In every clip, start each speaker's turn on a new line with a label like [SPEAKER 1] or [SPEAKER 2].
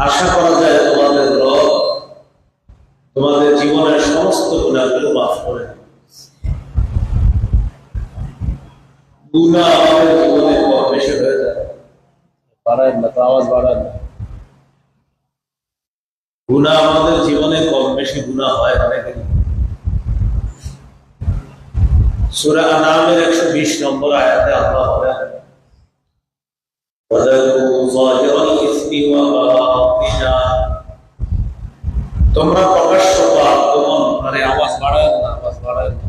[SPEAKER 1] আশা করা যায় তোমাদের রব তোমাদের জীবনের সমস্ত গুনাহগুলো মাফ করে। গুনাহ আমাদের জীবনে কম বেশি হয়ে যায়, বাড়ায় না তো, আওয়াজ বাড়ায় না। গুনাহ আমাদের জীবনে কম বেশি গুনাহ হয় অনেকে। সূরা আনআমের 120 নম্বর আয়াতে আল্লাহ বলেন, তোমরা প্রকাশ্য পাপ গোপন, আরে আওয়াজ বাড়ায় না, আওয়াজ বাড়ায় না,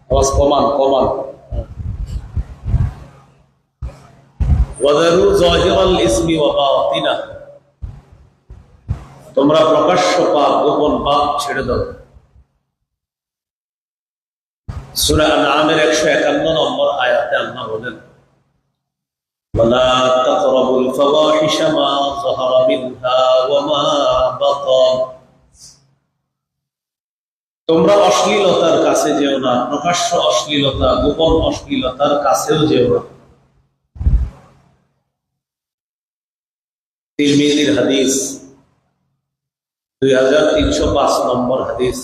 [SPEAKER 1] আওয়াজ কমান কমান। ওয়াদারু যাহিরাল ইসমি ওয়া বাতিনা, তোমরা প্রকাশ্য পাপ গোপন পাপ ছেড়ে দাও। সূরা আনআমের 151 নম্বর আয়াতে আল্লাহ বলেন, ولا تقربوا الفواحش ما ظهر منها وما بطن, তোমরা অশ্লীলতার কাছে যেও না, প্রকাশ্য অশ্লীলতা গোপন অশ্লীলতার কাছেও যেও না। তিরমিজির হাদিস 2305 নম্বর হাদিস।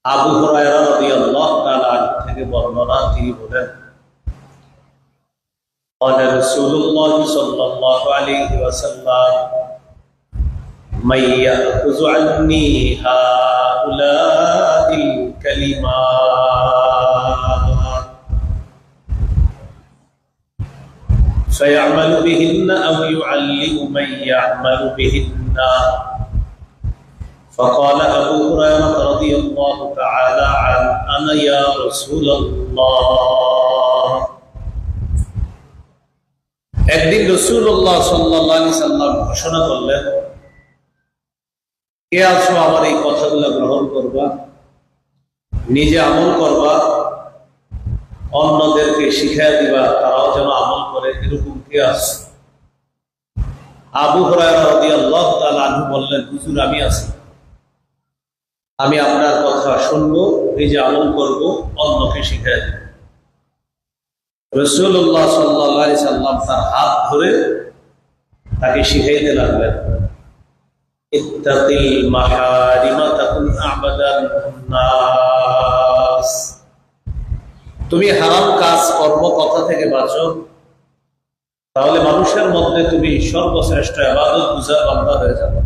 [SPEAKER 1] আবু হুরায়রা রাদিয়াল্লাহু তাআলা আনহু থেকে বর্ণনা, তিনি বলেন, قال رسول الله صلى الله عليه وسلم من يأخذ عني هؤلاء الكلمات فيعمل بهن أو يعلم من يعمل بهن. فقال أبو هريرة رضي الله تعالى عنه أنا يا رسول الله. একদিন রাসূলুল্লাহ সাল্লাল্লাহু আলাইহি সাল্লাম ঘোষণা করলেন, কে আছো আমার এই কথাগুলো গ্রহণ করবা, নিজে আমল করবা, অন্যদেরকে শিখাইয়া দিবা, তারাও যেন আমল করে, এরকম কে আছে? আবু হুরায়রা রাদিয়াল্লাহু তাআলা আনহু বললেন, হুজুর আমি আছি, আমি আপনার কথা শুনবো, নিজে আমল করব, অন্যকে শিখাইয়া দিব। রাসূলুল্লাহ সাল্লাল্লাহু আলাইহি সাল্লাম তার হাত ধরে তাকে শিখাইতে লাগলেন, ইত্তাকিল মাহারিমা তাকুন আবাদান নাস, তুমি হারাম কাজ কর্ম কথা থেকে বাঁচো, তাহলে মানুষের মধ্যে তুমি সর্বশ্রেষ্ঠ ইবাদত গুজার বান্দা হয়ে যাবে।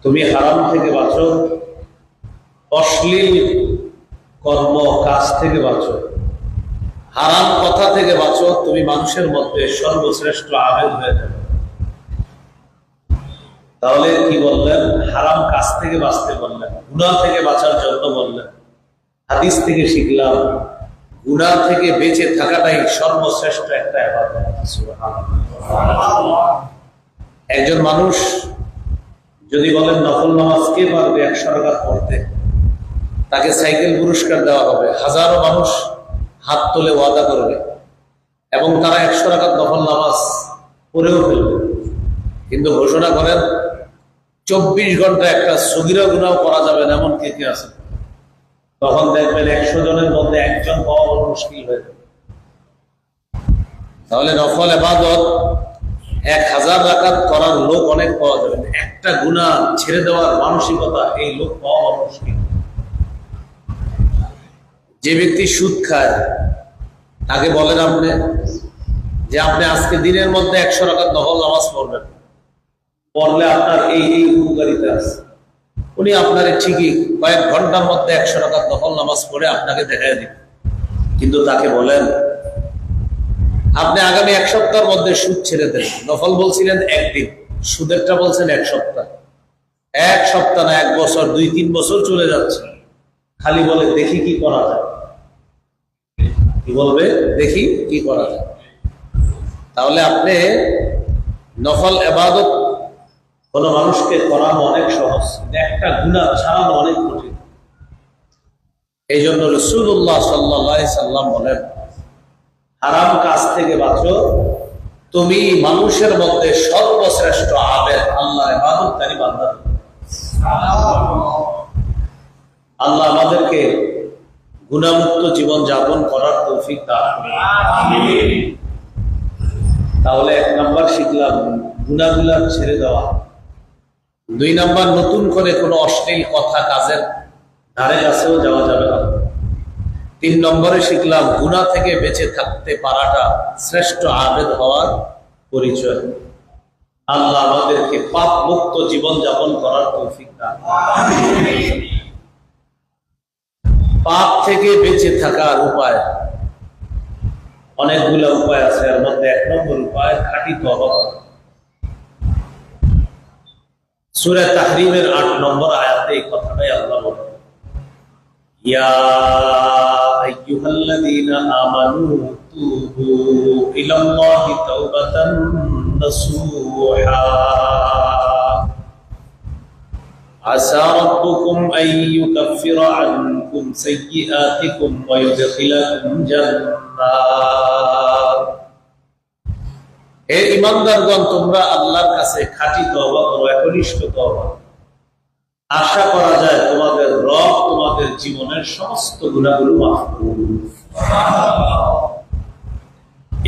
[SPEAKER 1] তুমি হারাম থেকে বাঁচো, অশ্লীল কর্ম কাজ থেকে বাঁচো, হারাম কথা থেকে বাঁচো, তুমি মানুষের মধ্যে সর্বশ্রেষ্ঠ আবেদ হয়ে যাবে। তাহলে কি বললেন? হারাম কাজ থেকে বাঁচতে বললেন, গুনাহ থেকে বাঁচার জন্য বললেন। হাদিস থেকে শিখলাম, গুনাহ থেকে বেঁচে থাকাটাই সর্বশ্রেষ্ঠ একটা ইবাদত। সুবহানাল্লাহ। একজন মানুষ যদি বলেন নফল নামাজ কে পারবে 100 রাকাত পড়তে, তাকে সাইকেল পুরস্কার দেওয়া হবে। হাজারো মানুষ হাত তুলে ওয়াদা করবে এবং তারা 100 রাকাত নফল নামাজ পড়েও ফেলবে, কিন্তু ঘোষণা করেন 24 ঘন্টা একটা সগীরা গুনাহ করা যাবে না, এমন কে কে আছে? তখন দেখবেন 100 জনের মধ্যে একজন পাওয়া বড় মুশকিল হয়ে যাবে। তাহলে নফল ইবাদত 1000 রাকাত করার লোক অনেক পাওয়া যাবে, একটা গুনাহ ছেড়ে দেওয়ার মানসিকতা এই লোক পাওয়া বড় মুশকিল। যে ব্যক্তি সুদ খায় তাকে বলেন আপনি যে আপনি আজকে দিনের মধ্যে 100 রাকাত নফল নামাজ পড়বেন, পড়লে আপনার এই এই উপকারিতা আছে। উনি আপনার ঠিকই কয়েক ঘন্টার মধ্যে 100 রাকাত নফল নামাজ পড়ে আপনাকে দেখায় দিবেন, কিন্তু তাকে বলেন আপনি আগামী 1 সপ্তাহের মধ্যে সুদ ছেড়ে দেন। নফল বলছিলেন একদিন, সুদেরটা বলছেন 1 সপ্তাহ। 1 সপ্তাহ না 1 বছর, 2-3 বছর চলে যাচ্ছে, খালি বলে দেখি কি করা যায়। কি বলবে? দেখি কি করা যায়। তাহলে আপনি নফল ইবাদত কোন মানুষকে করানো অনেক সহজ, একটা গুনাহ ছাড়ানো অনেক কঠিন। এই জন্য রাসূলুল্লাহ সাল্লাল্লাহু আলাইহি সাল্লাম বলেন, হারাম কাজ থেকে বাঁচো, তুমি মানুষের মধ্যে সর্বশ্রেষ্ঠ আবেদ, আল্লাহ ইবাদতকারী বান্দা। আল্লাহ আমাদেরকে গুনাহমুক্ত জীবন যাপন করার তৌফিক দান করুন। আমিন। তাহলে 1 নাম্বার শিখলাম গুনাহগুলা ছেড়ে দেওয়া। 2 নাম্বার নতুন করে কোনো অশ্লীল কথা কাজের ধারে কাছেও যাওয়া যাবে না। 3 নম্বরে শিখলাম গুনাহ থেকে বেঁচে থাকতে পারাটা শ্রেষ্ঠ আবেদ হওয়ার পরিচয়। আল্লাহ আমাদেরকে পাপ মুক্ত জীবন যাপন করার তৌফিক দান করুন। পাপ থেকে বেঁচে থাকার উপায় অনেকগুলো উপায় আছে, এর মধ্যে 1 নম্বর উপায় খাঁটি তওবা করা। সূরা তাহরিমের 8 নম্বর আয়াতে এই কথাটাই আল্লাহ বলেন, ইয়া আইয়ুহাল্লাযীনা আমানু তুবু ইলাল্লাহি তাওবাতান নাসুহা আসা রাব্বুকুম আন ইউকাফিরা আনকুম সাইয়্যাতিকুম ওয়া ইউদখিলাকুম জান্নাত। হে ঈমানদারগণ, তোমরা আল্লাহর কাছে খাঁটি তওবা করো, একনিষ্ঠ তওবা। আশা করা যায় তোমাদের রব তোমাদের জীবনের সমস্ত গুনাহগুলো মাফ করবেন।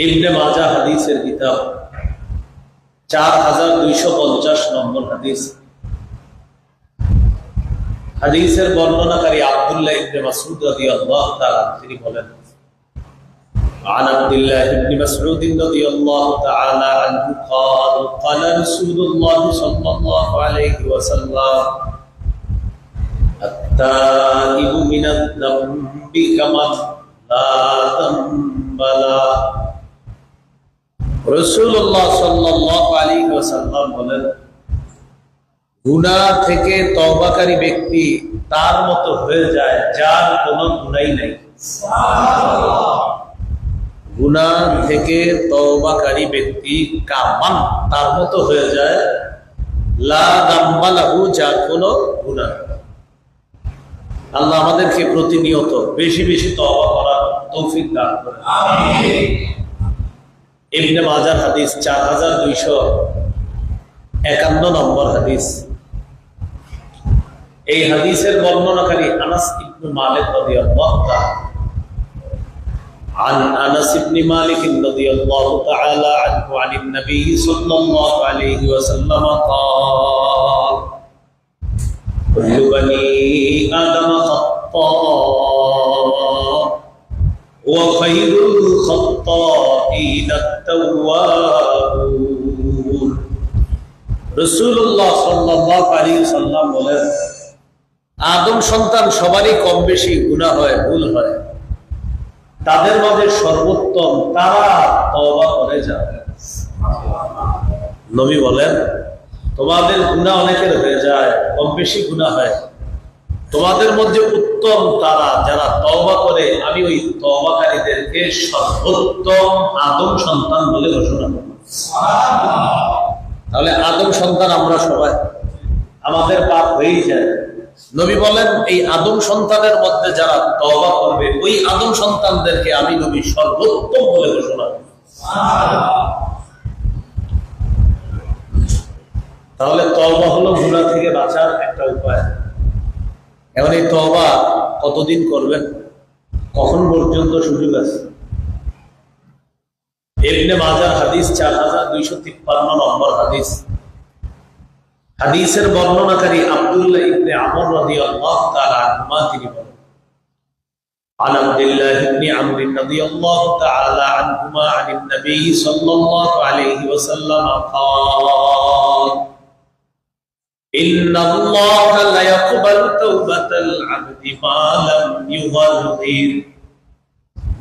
[SPEAKER 1] ইবনে মাজাহ হাদিসের কিতাব 4250 নম্বর হাদিস। হাদিসের বর্ণনাকারী আব্দুল্লাহ ইবনে মাসউদ রাদিয়াল্লাহু তাআলা তিনি বলেন, عن عبد الله بن مسعود رضي الله تعالى عنه قال قال رسول الله صلى الله عليه وسلم التائب من الذنب كمن لا ذنب له। রাসূলুল্লাহ সাল্লাল্লাহু আলাইহি ওয়াসাল্লাম বলেন, গুনাহ থেকে তওবাকারী ব্যক্তি তার মতো হয়ে যায় যার কোনো গুনাহই নাই। সুবহানাল্লাহ। গুনাহ থেকে তওবাকারী ব্যক্তি কামান তার মতো হয়ে যায় লা যামবা লাহু, যার কোনো গুনাহ। আল্লাহ আমাদেরকে প্রতিনিয়ত বেশি বেশি তওবা করার তৌফিক দান করুন, আমিন। ইবনে মাজাহ হাদিস 4251 নম্বর হাদিস। এই হাদিসের বর্ণনাকারী আনাস ইবনে মালিক রাদিয়াল্লাহু তাআলা عن أنس بن مالك رضي الله تعالى عنه عن النبي صلى الله عليه وسلم قال كل بني آدم خطاء وخير الخطائين التوابون। রাসূলুল্লাহ সাল্লাল্লাহু আলাইহি ওয়াসাল্লাম বলেন, আদম সন্তান সবারই কম বেশি গুনাহ হয়, ভুল হয়। তাদের মাঝে সর্বোত্তম তারা তওবা করে যাবে। নবী বলেন, তোমাদের গুনাহ অনেকের হয়ে যায়, কম বেশি গুনাহ হয়, তোমাদের মধ্যে উত্তম তারা যারা তওবা করে, আমি ওই তওবাকারীদেরকে সর্বোত্তম আদম সন্তান বলে ঘোষণা করব। তাহলে আদম সন্তান আমরা সবাই, আমাদের পাপ হয়েই যায়। নবী বলেন, এই আদম সন্তানের মধ্যে যারা তওবা করবে, ওই আদম সন্তানদেরকে আমি নবী সর্বোত্তম বলে ঘোষণা করব। তাহলে তওবা হলো গুনাহ থেকে বাঁচার একটা উপায়। এখন এই তওবা কতদিন করবেন, কখন পর্যন্ত সুযোগ আছে? ইবনে মাজাহ হাদিস 4253 নম্বর হাদিস। হাদিসের বর্ণনাকারী আব্দুল্লাহ ইবনে আমর রাদিয়াল্লাহু তাআলা আনহুমা তিনি বলেন, عن عبد الله بن عمرو رضي الله تعالى عنهما عن النبي صلى الله عليه وسلم قال إن الله لا يقبل توبة العبد ما لم يغرغر।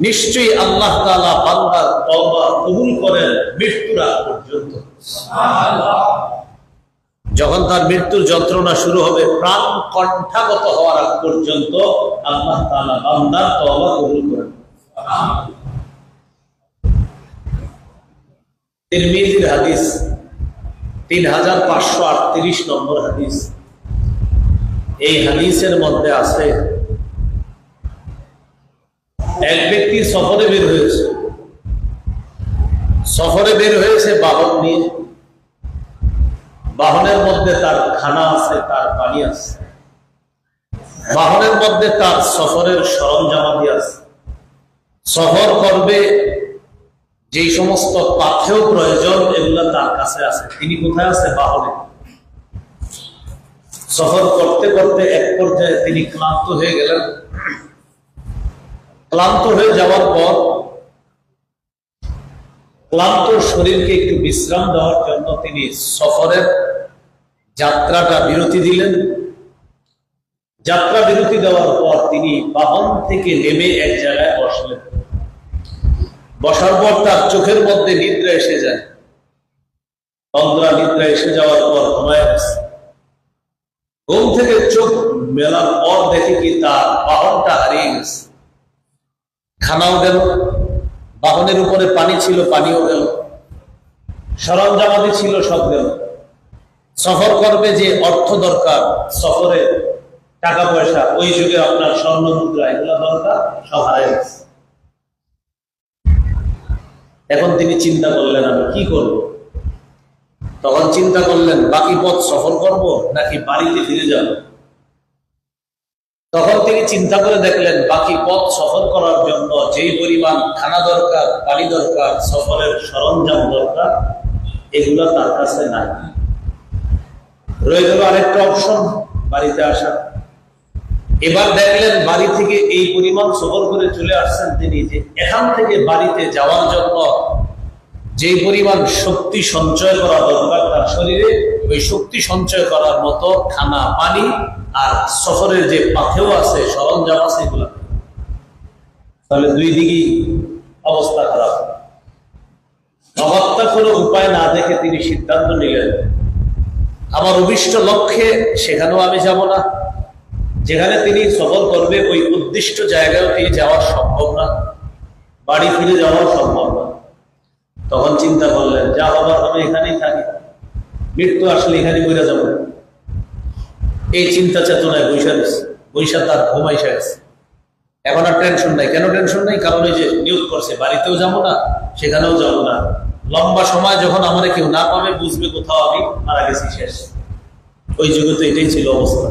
[SPEAKER 1] নিশ্চয়ই আল্লাহ তাআলা বান্দার তওবা কবুল করেন মৃত্যুর আগ পর্যন্ত। সুবহানাল্লাহ। যখন তার মৃত্যুর যন্ত্রণা শুরু হবে, প্রাণ কণ্ঠাগত হওয়ার আগ পর্যন্ত আল্লাহ তাআলা বান্দার তওবা কবুল করেন। তিরমিজির হাদিস 3538 নম্বর হাদিস। এই হাদিসের মধ্যে আছে, এক ব্যক্তি সফরে বের হয়েছে বাহন নিয়ে। বাহনের মধ্যে তার খানা আছে, তার পানি আছে, বাহনের মধ্যে তার সফরের সরঞ্জামাদি আছে। সফর করবে, যেই সমস্ত পাথেয় প্রয়োজন এগুলা তার কাছে আছে। তিনি কোথায় আছে? বাহনে। সফর করতে করতে এক পর্যায়ে তিনি ক্লান্ত হয়ে গেলেন। ক্লান্ত হয়ে যাওয়ার পর ক্লান্ত শরীরকে একটু বিশ্রাম দেওয়ার জন্য তিনি সফরের যাত্রাটা বিরতি দিলেন। যাত্রা বিরতি দেওয়ার পর তিনি বাহন থেকে নেমে এক জায়গায় বসলেন। বসার পর তার চোখের মধ্যে নিদ্রা এসে যায়। তন্দ্রা নিদ্রা এসে যাওয়ার পর ঘুমায় গেছে। ঘুম থেকে চোখ মেলার পর দেখে কি তার বাহনটা হারিয়ে গেছে। খানাও গেল, বাহনের উপরে পানি ছিল, পানিও গেল, সরঞ্জামাদি ছিল, সব গেল। সফর করবে যে অর্থ দরকার, সফরে টাকা পয়সা, ওই যুগে আপনার স্বর্ণ মুদ্রা এগুলো দরকার, সব হারিয়ে গেছে। এখন তিনি চিন্তা করলেন আমি কি করব। তখন চিন্তা করলেন বাকি পথ সফর করব নাকি বাড়িতে ফিরে যাব। তখন তিনি চিন্তা করে দেখলেন বাকি পথ সফর করার জন্য যেই পরিমাণ খানা দরকার, পানি দরকার, সফরের সরঞ্জাম দরকার, এগুলো তার কাছে নাই। রয়ে গেল আরেকটা অপশন, বাড়িতে আসা। এবার দেখলেন বাড়ি থেকে এই পরিমাণ সফর করে চলে আসছেন তিনি, যে এখান থেকে বাড়িতে যাওয়ার জন্য যে পরিমাণ শক্তি সঞ্চয় করা দরকার তার শরীরে, ওই শক্তি সঞ্চয় করার মতো খানা, পানি আর সফরের যে পাথেও আছে, সরঞ্জাম আছে, এগুলো। তাহলে দুই দিকেই অবস্থা খারাপ। অবস্থা কোনো উপায় না দেখে তিনি সিদ্ধান্ত নিলেন আমার অভিষ্ট লক্ষ্যে সেখানেও আমি যাব না, যেখানে তিনি সফর করবে ওই উদ্দিষ্ট জায়গায় তিনি যাওয়া সম্ভব না, বাড়ি ফিরে যাওয়া সম্ভব না। তখন চিন্তা করলেন যা হবার আমি এখানেই থাকি, মৃত্যু আসলে এখানে বইরা যাব। এই চিন্তা চেতনায় বৈশা তার ঘুমাইসা গেছে। এখন আর টেনশন নাই। কেন টেনশন নাই? কারণ ওই যে নিয়োগ করছে, বাড়িতেও যাবো না, সেখানেও যাবো না। লম্বা সময় যখন আমার কেউ না পাবে, বুঝবে কোথাও আমি মারা গেছি, শেষ। ওই যুগে তো এটাই ছিল অবস্থা।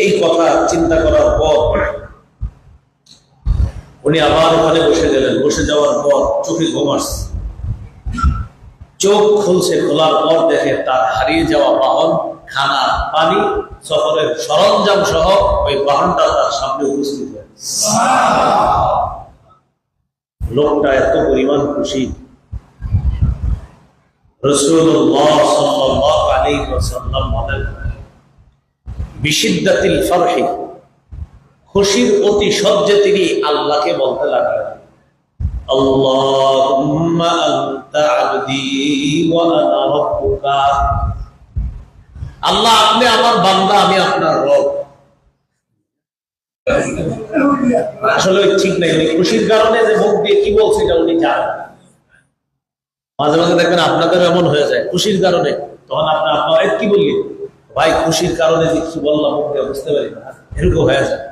[SPEAKER 1] এই কথা চিন্তা করার পর উনি আবার ওখানে বসে গেলেন। বসে যাওয়ার পর চোখে ঘুম আসছে। চোখ খুলছে, খোলার পর দেখে তার হারিয়ে যাওয়া বাহন, খানা, পানি, সফরের সরঞ্জাম সহ ওই বাহনটা তার সামনে উপস্থিত হয়। লোকটা এত পরিমাণ খুশি। রাসূলুল্লাহ সাল্লাল্লাহু আলাইহি ওয়াসাল্লাম বলেন বিশিদ্দাতিল ফারহি, খুশির অতিশয্যে তিনি আল্লাহকে বলতে লাগলেন আল্লাহুম্মা আনতা আবদি ওয়া আনা রাব্বুকা। আল্লাহ আপনি আমার বান্দা, আমি আপনার রব। আসলে ঠিক নাই, উনি খুশির কারণে যে মুখ দিয়ে কি বলছে এটা উনি জানেন। মাঝে মাঝে দেখবেন আপনাদের এমন হয়ে যায় খুশির কারণে, তখন আপনার কি বললি ভাই, খুশির কারণে যে কি বললাম মুখ দিয়ে বুঝতে পারি না, এরকম হয়ে যায়।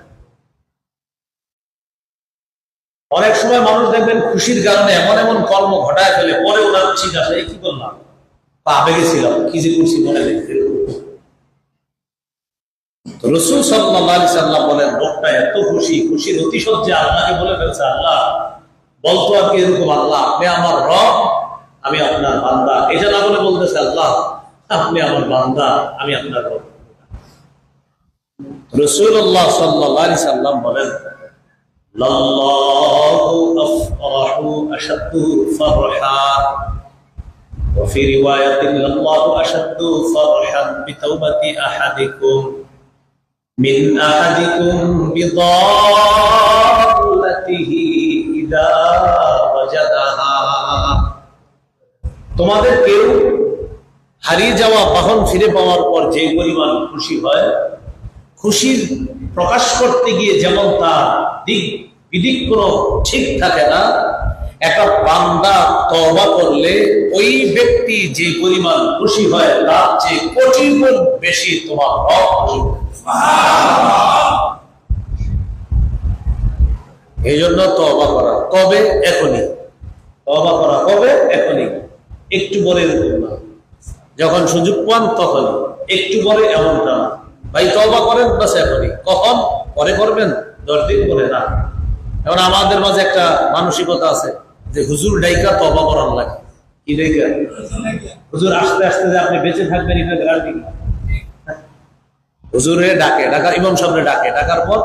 [SPEAKER 1] অনেক সময় মানুষ দেখবেন খুশির কারণে এমন এমন কর্ম ঘটায় ফেলে, পরে ওনার ঠিক আছে কি করলাম, পাবে গেছিলাম, কি যে করছি মনে নেই। রাসূল সাল্লাল্লাহু আলাইহি সাল্লাম বলেন লোকটা এত খুশি, খুশির অতিশয্যে আল্লাহকে বলে ফেলছে আল্লাহ বলতো আর কি এরকম, আল্লাহ আপনি আমার রব, আমি আপনার বান্দা। এটা না বলে বলতেছে আল্লাহ আপনি আমার বান্দা, আমি আপনার রব। রাসূলুল্লাহ সাল্লাল্লাহু আলাইহি সাল্লাম বলেন লাল্লাহু আফরাহু আশাদ্দু ফারহা ওয়া ফি রিওয়ায়াতিন লাল্লাহু আশাদ্দু ফারহান বিতাওবাতি আহাদিকুম মিন আহাদিকুম বিদাল্লাতিহি ইযা ওয়াজাদাহা। তোমাদের কেউ হারিয়ে যাওয়া বাহন ফিরে পাওয়ার পর যে পরিমাণ খুশি হয়, খুশির প্রকাশ করতে গিয়ে যেমন তার দিক বিদিক কোনো ঠিক থাকে না, একটা বান্দা তওবা করলে ওই ব্যক্তি যে পরিমাণ খুশি হয় তার চেয়ে কোটি গুণ বেশি তোমার রব খুশি। এই জন্য তওবা করা কবে? এখনই। তওবা করা কবে? এখনই। একটু পরে না, যখন সুযোগ পান তখন। একটু পরে এমনটা না, ভাই তওবা করেন বাস এখনই। কখন? পরে করবেন, 10 দিন পরে না, এখন আমাদের মাঝে একটা মানসিকতা আছে যে হুজুর ডাইকা তওবা করার লাগে। কি ডাইকা? হুজুর আস্তে আস্তে যে আপনি বেঁচে থাকবেন এটা গ্যারান্টি। হুজুরে ডাকে, ডাকার ইমাম সাহেবরে ডাকে, ডাকার পর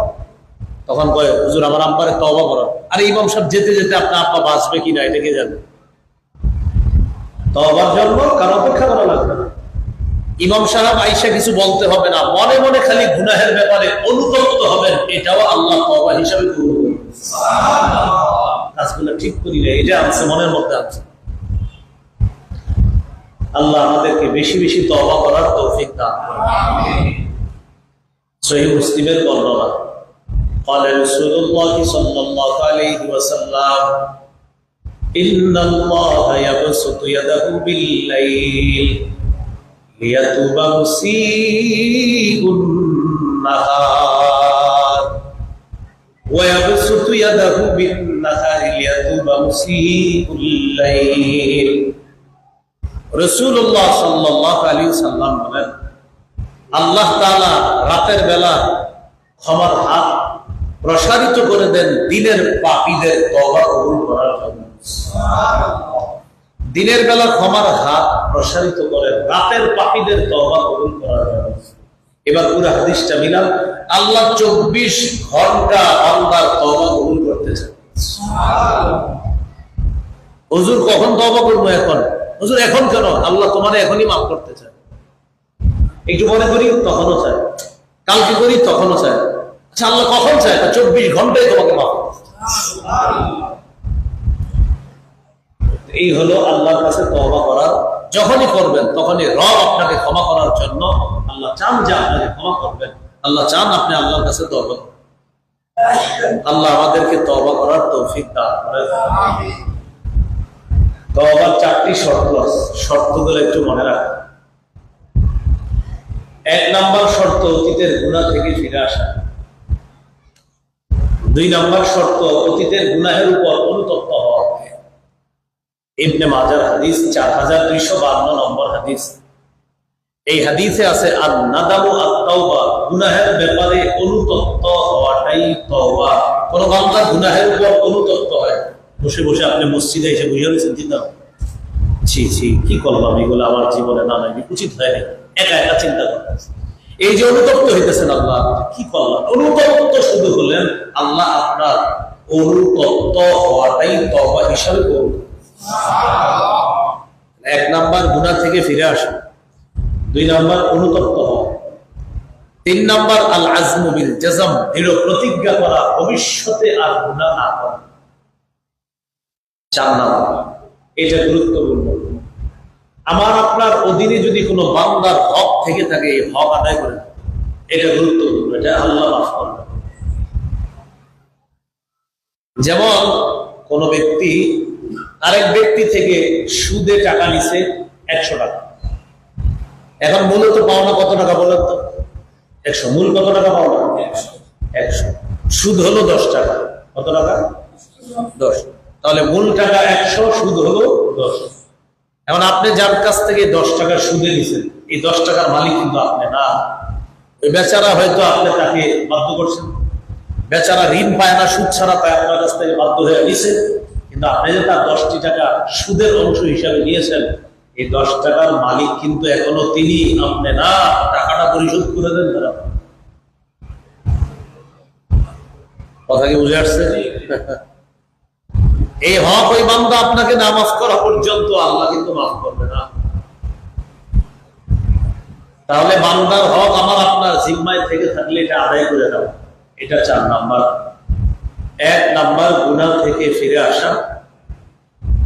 [SPEAKER 1] তখন কয় হুজুর আমার আব্বারে তওবা করান। আরে ইমাম সাহেব যেতে যেতে আপনার আব্বা বাঁচবে কিনা এটা কে জানে? তওবার জন্য কারো অপেক্ষা করা লাগবে না। ইমাম সাহেব আইসা কিছু বলতে হবে না, মনে মনে খালি গুনাহের ব্যাপারে অনুতপ্ত হবেন, এটাও আল্লাহ তওবা হিসাবে কবুল করবেন। কাজগুলো ঠিক করি না, এটা আছে মনের মধ্যে আছে। আল্লাহ আমাদেরকে বেশি বেশি তওবা করার তৌফিক দান করুন। সহিহ মুসলিমের বর্ণনা, قال رسول الله صلى الله عليه وسلم إن الله يبسط يده بالليل ليتوب مسيء النهار ويبسط يده بالنهار ليتوب مسيء الليل। রাসূলুল্লাহ সাল্লাল্লাহু আলাইহি ওয়াসাল্লাম বলেন, আল্লাহ তাআলা রাতের বেলা ক্ষমার হাত প্রসারিত করে দেন দিনের পাপীদের তওবা কবুল করার জন্য। দিনের বেলা ক্ষমার হাত প্রসারিত করেন রাতের পাপীদের তওবা কবুল করার জন্য। এবার পুরো হাদিসটা মিলাম, আল্লাহ 24 ঘন্টা বান্দার তওবা কবুল করতে চান। হুজুর কখন তওবা করব? এখন। হুজুর এখন কেন? আল্লাহ তোমারে এখনই মাফ করতে চায়। একটু মনে করি তখনও চায়, কালকে করি তখনও চায়। আচ্ছা আল্লাহ কখন চায়? 24 ঘন্টায় তোমাকে মাফ করতে চায়। এই হলো আল্লাহর কাছে তওবা করার, যখনই করবেন তখনই রব আপনাকে ক্ষমা করার জন্য আল্লাহ চান যে আপনাকে ক্ষমা করবেন। আল্লাহ চান আপনি আল্লাহর কাছে তওবা করবেন। আল্লাহ আমাদেরকে তওবা করার তৌফিক দান করেন। তওবার 4টি শর্ত আছে, শর্তগুলো একটু মনে রাখবেন। 1 নাম্বার শর্ত অতীতের গুনাহ থেকে ফিরে আসা। 2 নাম্বার শর্ত অতীতের গুনাহের উপর অনুতপ্ত হওয়া। ইবনে মাজার হাদিস 4252 নম্বর হাদিস। এই হাদিসে আছে আন-নাদামু আত-তাওবা, গুনাহের ব্যাপারে অনুতপ্ত হওয়াটাই তওবা। কোন বান্দা গুনাহের উপর অনুতপ্ত হয়, বসে বসে আপনি মসজিদে এসে বুঝে রয়েছেন চিন্তা, ছি ছি কি করলাম, এগুলো আমার জীবনে না নাই, উচিত হয়নি, একা একা চিন্তা করতেছে। এই যে অনুতপ্ত হইতেছেন, আল্লাহ কি করলাম, অনুতপ্ত শুধু হলেন, আল্লাহ আপনার অনুতপ্ত হওয়াটাই তওবা হিসাবে করুন। 1 নাম্বার গুনাহ থেকে ফিরে আসা, 2 নাম্বার অনুতপ্ত হওয়া, 3 নাম্বার আল আজমু বিল জাজম, দৃঢ় প্রতিজ্ঞা করা ভবিষ্যতে আর গুনাহ না করা। 4 নাম্বার, এটা গুরুত্বপূর্ণ, আমার আপনার অধীনে যদি কোনো বান্দার হক থেকে থাকে এই হক আদায় করে, এটা গুরুত্বপূর্ণ, এটা আল্লাহ মাফ করবে। যেমন কোন ব্যক্তি আরেক ব্যক্তি থেকে সুদে টাকা নিছে 100 টাকা, এখন মূলত পাওনা কত টাকা বলেন তো? 100। মূল কত টাকা পাওনা? 100। সুদ হলো 10 টাকা। কত টাকা? 10। তাহলে মূল টাকা 100, সুদ হলো 10। এখন আপনি যার কাছ থেকে 10 টাকা সুদে নিছেন, এই 10 টাকার মালিক কিন্তু আপনি না। ওই বেচারা হয়তো আপনি তাকে বাধ্য করছেন, বেচারা ঋণ পায় না, সুদ ছাড়া পায়, আপনার কাছ থেকে বাধ্য হয়ে নিছে, কিন্তু আপনি যে তার 10টি টাকা সুদের অংশ হিসাবে নিয়েছেন, এই 10 টাকার মালিক কিন্তু এখনো তিনি, আপনি না। টাকাটা পরিশোধ করে দেন তারা। কথা কি বুঝে আসছে? এই হক ওই বান্দা আপনাকে না মাফ করা পর্যন্ত আল্লাহ কিন্তু মাফ করবে না। তাহলে বান্দার হক আমার আপনার জিম্মায় থেকে থাকলে এটা আদায় করে দাও, এটা 4 নাম্বার। 1 নাম্বার গুনাহ থেকে ফিরে আসা,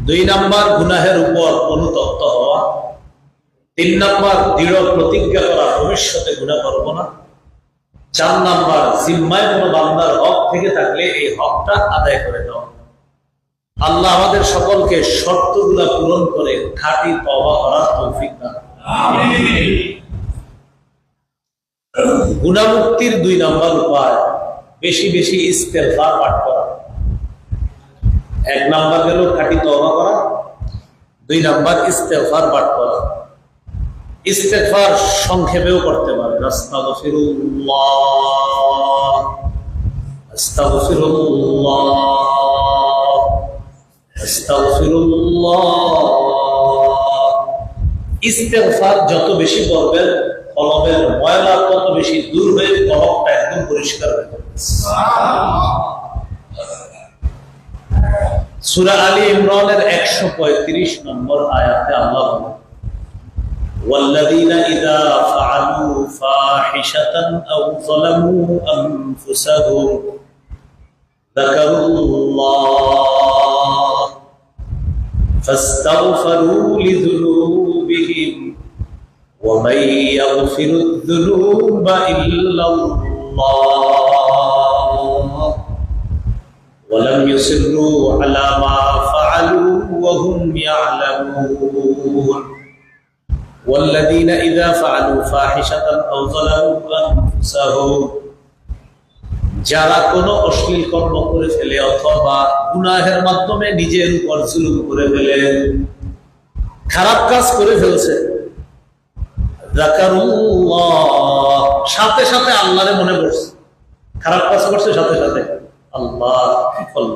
[SPEAKER 1] 2 নাম্বার গুনাহের উপর অনুতপ্ত হওয়া, 3 নাম্বার দৃঢ় প্রতিজ্ঞা করা ভবিষ্যতে গুনাহ করব না, 4 নাম্বার জিম্মায় কোনো বান্দার হক থেকে থাকলে এই হকটা আদায় করে দাও। আল্লাহ আমাদের সকলকে শর্তগুলা পূরণ করে খাঁটি তওবা করার তৌফিক দান। আমিন। গুনাহ মুক্তির 2 নাম্বার উপায়, বেশি বেশি ইস্তেগফার পাঠ করা। 1 নাম্বার হলো খাঁটি তওবা করা, 2 নাম্বার ইস্তেগফার পাঠ করা। ইস্তেগফার সংক্ষেপেও করতে পারেন, আস্তাগফিরুল্লাহ আস্তাগফিরুল্লাহ, আস্তাগফিরুল্লাহ। ইস্তেগফার যত বেশি করবেন, কলবের ময়লা তত বেশি দূর হয়ে কলবটা একদম পরিষ্কার হয়ে যাবে। সূরা আলী ইমরানের 135 নম্বর আয়াতে আল্লাহ বলেন, ওয়াল্লাযীনা ইযা ফাআলু ফাহিশাতান আও যালামু আনফুসাহুম যাকারুল্লাহ ফাস্তাগফিরু লিযুনুবিহিম ওয়া মান ইয়াগফিরুয যুনুবা ইল্লাল্লাহ ওয়ালাম ইউসিররু আলা মা ফাআলু ওয়া হুম ইয়ালামুন ওয়াল্লাযীনা ইযা ফাআলু ফাহিশাতান আও যালামু আনফুসাহুম, যারা কোনো অশ্লীল কর্ম করে ফেলে অথবা গুনাহের মাধ্যমে নিজের উপর জুলুম করে ফেলে, খারাপ কাজ করে ফেলছে, যাকারুল্লাহ, সাথে সাথে আল্লাহরে মনে পড়ছে। খারাপ কাজ করছে, সাথে সাথে আল্লাহ কি করল।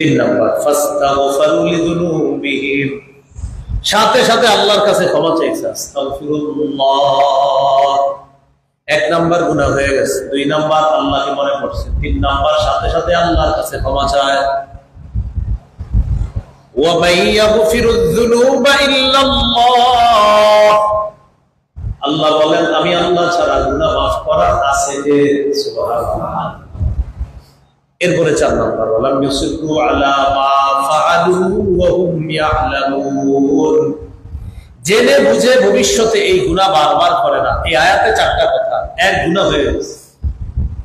[SPEAKER 1] 3 নাম্বার, ফাস্তাগফিরু লিযুনুবিহিম, সাথে সাথে আল্লাহর কাছে ক্ষমা চাইছে। আস্তাগফিরুল্লাহ, 1 নাম্বার গুনাহ হয়ে গেছে, 2 নাম্বার আল্লাহকে মনে পড়ছে, 3 নাম্বার সাথে সাথে আল্লাহর কাছে ক্ষমা চায়। ওয়া মান ইয়াগফিরুয যুনুবা ইল্লাল্লাহ, আল্লাহ বলেন আমি আল্লাহ ছাড়া গুনাহ মাফ করার আছে যে। সুবহানাল্লাহ। এরপরে 4 নাম্বার, ওয়ালাম ইউসিররু আলা মা ফাআলু ওয়া হুম ইয়ালামুন, জেনে বুঝে ভবিষ্যতে এই গুনাহ বারবার করে না। এই আয়াতে 4টা কথা। 1, গুনাহ হয়ে গেছে,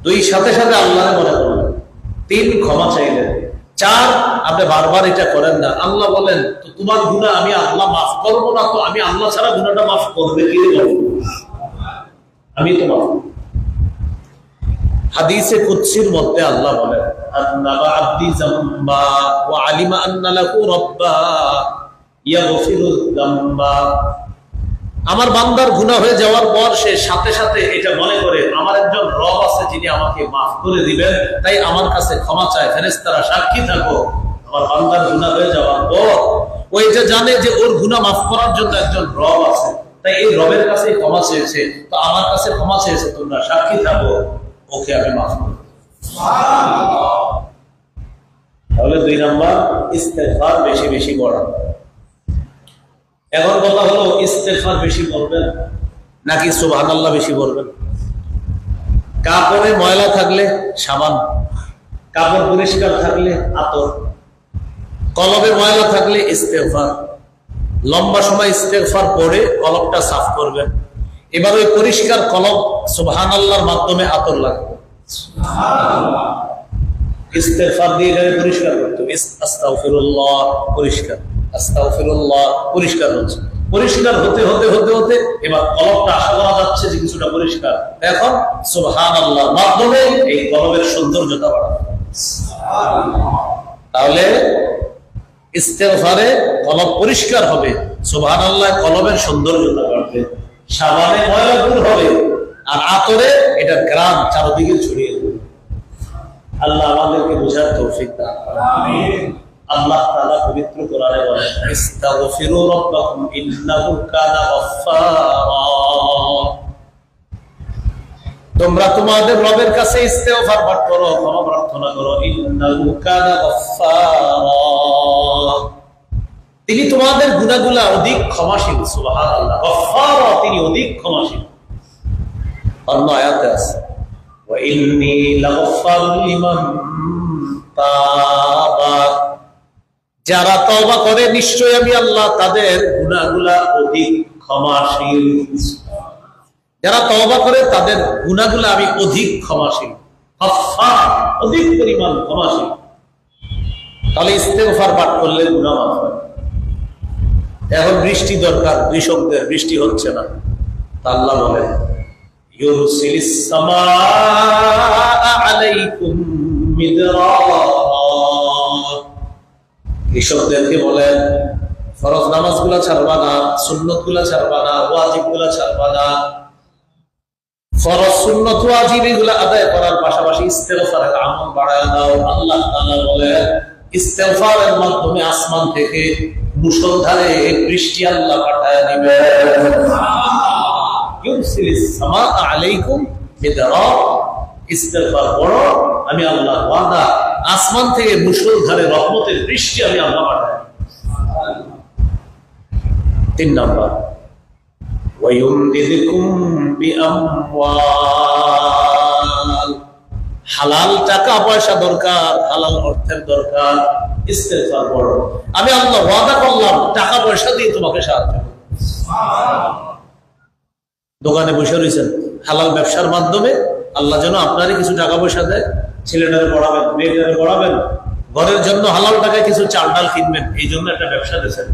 [SPEAKER 1] 2, সাথে সাথে আল্লাহরে মনে করলেন, 3, ক্ষমা চাইলেন, 4, আপনি বারবার এটা করেন না। আল্লাহ বলেন তো তোমার গুনাহ আমি আল্লাহ মাফ করবো না, তো আমি আল্লাহ ছাড়া গুনাহটা মাফ করবে কি? আমি তো মাফ। হাদিসে কুদসির মধ্যে আল্লাহ বলেন, আন্নাবা আব্দি যামবা ওয়া আলিমা আন্না লাহু রাব্বা ইয়াগফিরুয যামবা, আমার বান্দার গুনাহ হয়ে যাওয়ার পর সে সাথে সাথে এটা মনে করে আমার একজন রব আছে যিনি আমাকে মাফ করে দিবেন, তাই আমার কাছে ক্ষমা চায়। ফেরেশতারা সাক্ষী থাকো, আমার বান্দার গুনাহ হয়ে যাওয়ার পর ও এটা জানে যে ওর গুনাহ মাফ করার জন্য একজন রব আছে, তাই এই রবের কাছে ক্ষমা চেয়েছে, তো আমার কাছে ক্ষমা চেয়েছে, তোমরা সাক্ষী থাকো, ওকে আমি মাফ করব। তাহলে 2 নাম্বার, ইস্তেগফার বেশি বেশি করা। এখন কথা হলো, ইস্তেগফার বেশি করবেন নাকি সুবহানাল্লাহ বেশি করবেন? কাপড়ে ময়লা থাকলে সাবান, কাপড় পরিষ্কার থাকলে আতর, কলবে ময়লা থাকলে ইস্তেগফার। লম্বা সময় ইস্তেগফার পড়ে কলবটা সাফ করবেন। এবার ওই পরিষ্কার কলব সুবহানাল্লাহর মাধ্যমে আতর লাগবে। ইস্তেগফার দিয়ে এটাকে পরিষ্কার করতে হবে। আস্তাগফিরুল্লাহ, পরিষ্কার, আস্তাগফিরুল্লাহ, পরিষ্কার হচ্ছে। পরিষ্কার হতে হতে হতে হতে এবার কলবটা আশা করা যাচ্ছে যে কিছুটা পরিষ্কার। এখন সুবহানাল্লাহর মাধ্যমে এই কলবের সৌন্দর্যতা বাড়াবে। তাহলে ইস্তেগফারে কলব পরিষ্কার হবে, সুবহানাল্লাহ কলবের সৌন্দর্যতা বাড়বে, সাবানে ময়লা দূর হবে, আর আতরে এটা গ্রাম চারদিকে ছড়িয়ে দেবে। আল্লাহ আমাদেরকে বোঝার তৌফিক দান করুন। আমিন। আল্লাহ তাআলা পবিত্র কোরআনে বলেন, ইস্তাগফিরু রাব্বাকুম ইন্নাহু কানা গফফারা, তোমরা তোমাদের রবের কাছে ইস্তেগফার পাঠ করো, ক্ষমা প্রার্থনা করো, ইন্নাহু কানা গফফারা, তিনি তোমাদের গুনাহগুলো অধিক ক্ষমাশীল। সুবহানাল্লাহ, গফফারা, তিনি অধিক ক্ষমাশীল। অন্য আয়াতে আছে, ওয়া ইন্নী লাগফফারুল লিমান তাবা, যারা তওবা করে নিশ্চয়ই আমি আল্লাহ তাদের গুনাহগুলা অধিক ক্ষমাশীল। যারা তওবা করে তাদের গুনাহগুলা আমি অধিক ক্ষমাশীল, গফফার, অধিক পরিমাণ ক্ষমাশীল। তাহলে ইস্তেগফার পাঠ করলে গুনাহ মাফ হয়। এখন বৃষ্টি দরকার, কৃষকদের বৃষ্টি হচ্ছে না, তা আল্লাহ বলেন, ইউরসিলিস সামাআ আলাইকুম মিদরারা, কৃষকদেরকে বলেন ফরজ নামাজগুলা ছাড়বা না, সুন্নতগুলা ছাড়বা না, ওয়াজিবগুলা ছাড়বা না, ফরজ সুন্নত ওয়াজিব এগুলো আদায় করার পাশাপাশি ইস্তেগফারের আমল বাড়ায় দাও। আল্লাহ তাআলা বলেন ইস্তেগফারের মাধ্যমে আসমান থেকে মুষলধারে বৃষ্টি আল্লাহ পাঠায় দিবেন। ইউরসিলিস সামা আলাইকুম মিদরা, ইস্তেগফার করো, আমি আল্লাহর ওয়াদা আসমান থেকে মুষলধারে রহমতের বৃষ্টি আমি আল্লাহ পাঠাই। 3 নাম্বার ওয়ায়ুমদিদকুম বিআমওয়াল, হালাল টাকা পয়সা দরকার, হালাল অর্থের দরকার, ইস্তেগফার করো, আমি আল্লাহ ওয়াদা করলাম টাকা পয়সা দিয়ে তোমাকে সাহায্য করব। দোকানে বসে রয়েছেন, হালাল ব্যবসার মাধ্যমে আল্লাহ যেন আপনারই কিছু টাকা পয়সা দেয়, ছেলেটারে পড়াবেন, মেয়েটারে পড়াবেন, ঘরের জন্য হালাল টাকায় কিছু চাল ডাল কিনবেন, এই জন্য একটা ব্যবসা দিয়েছেন।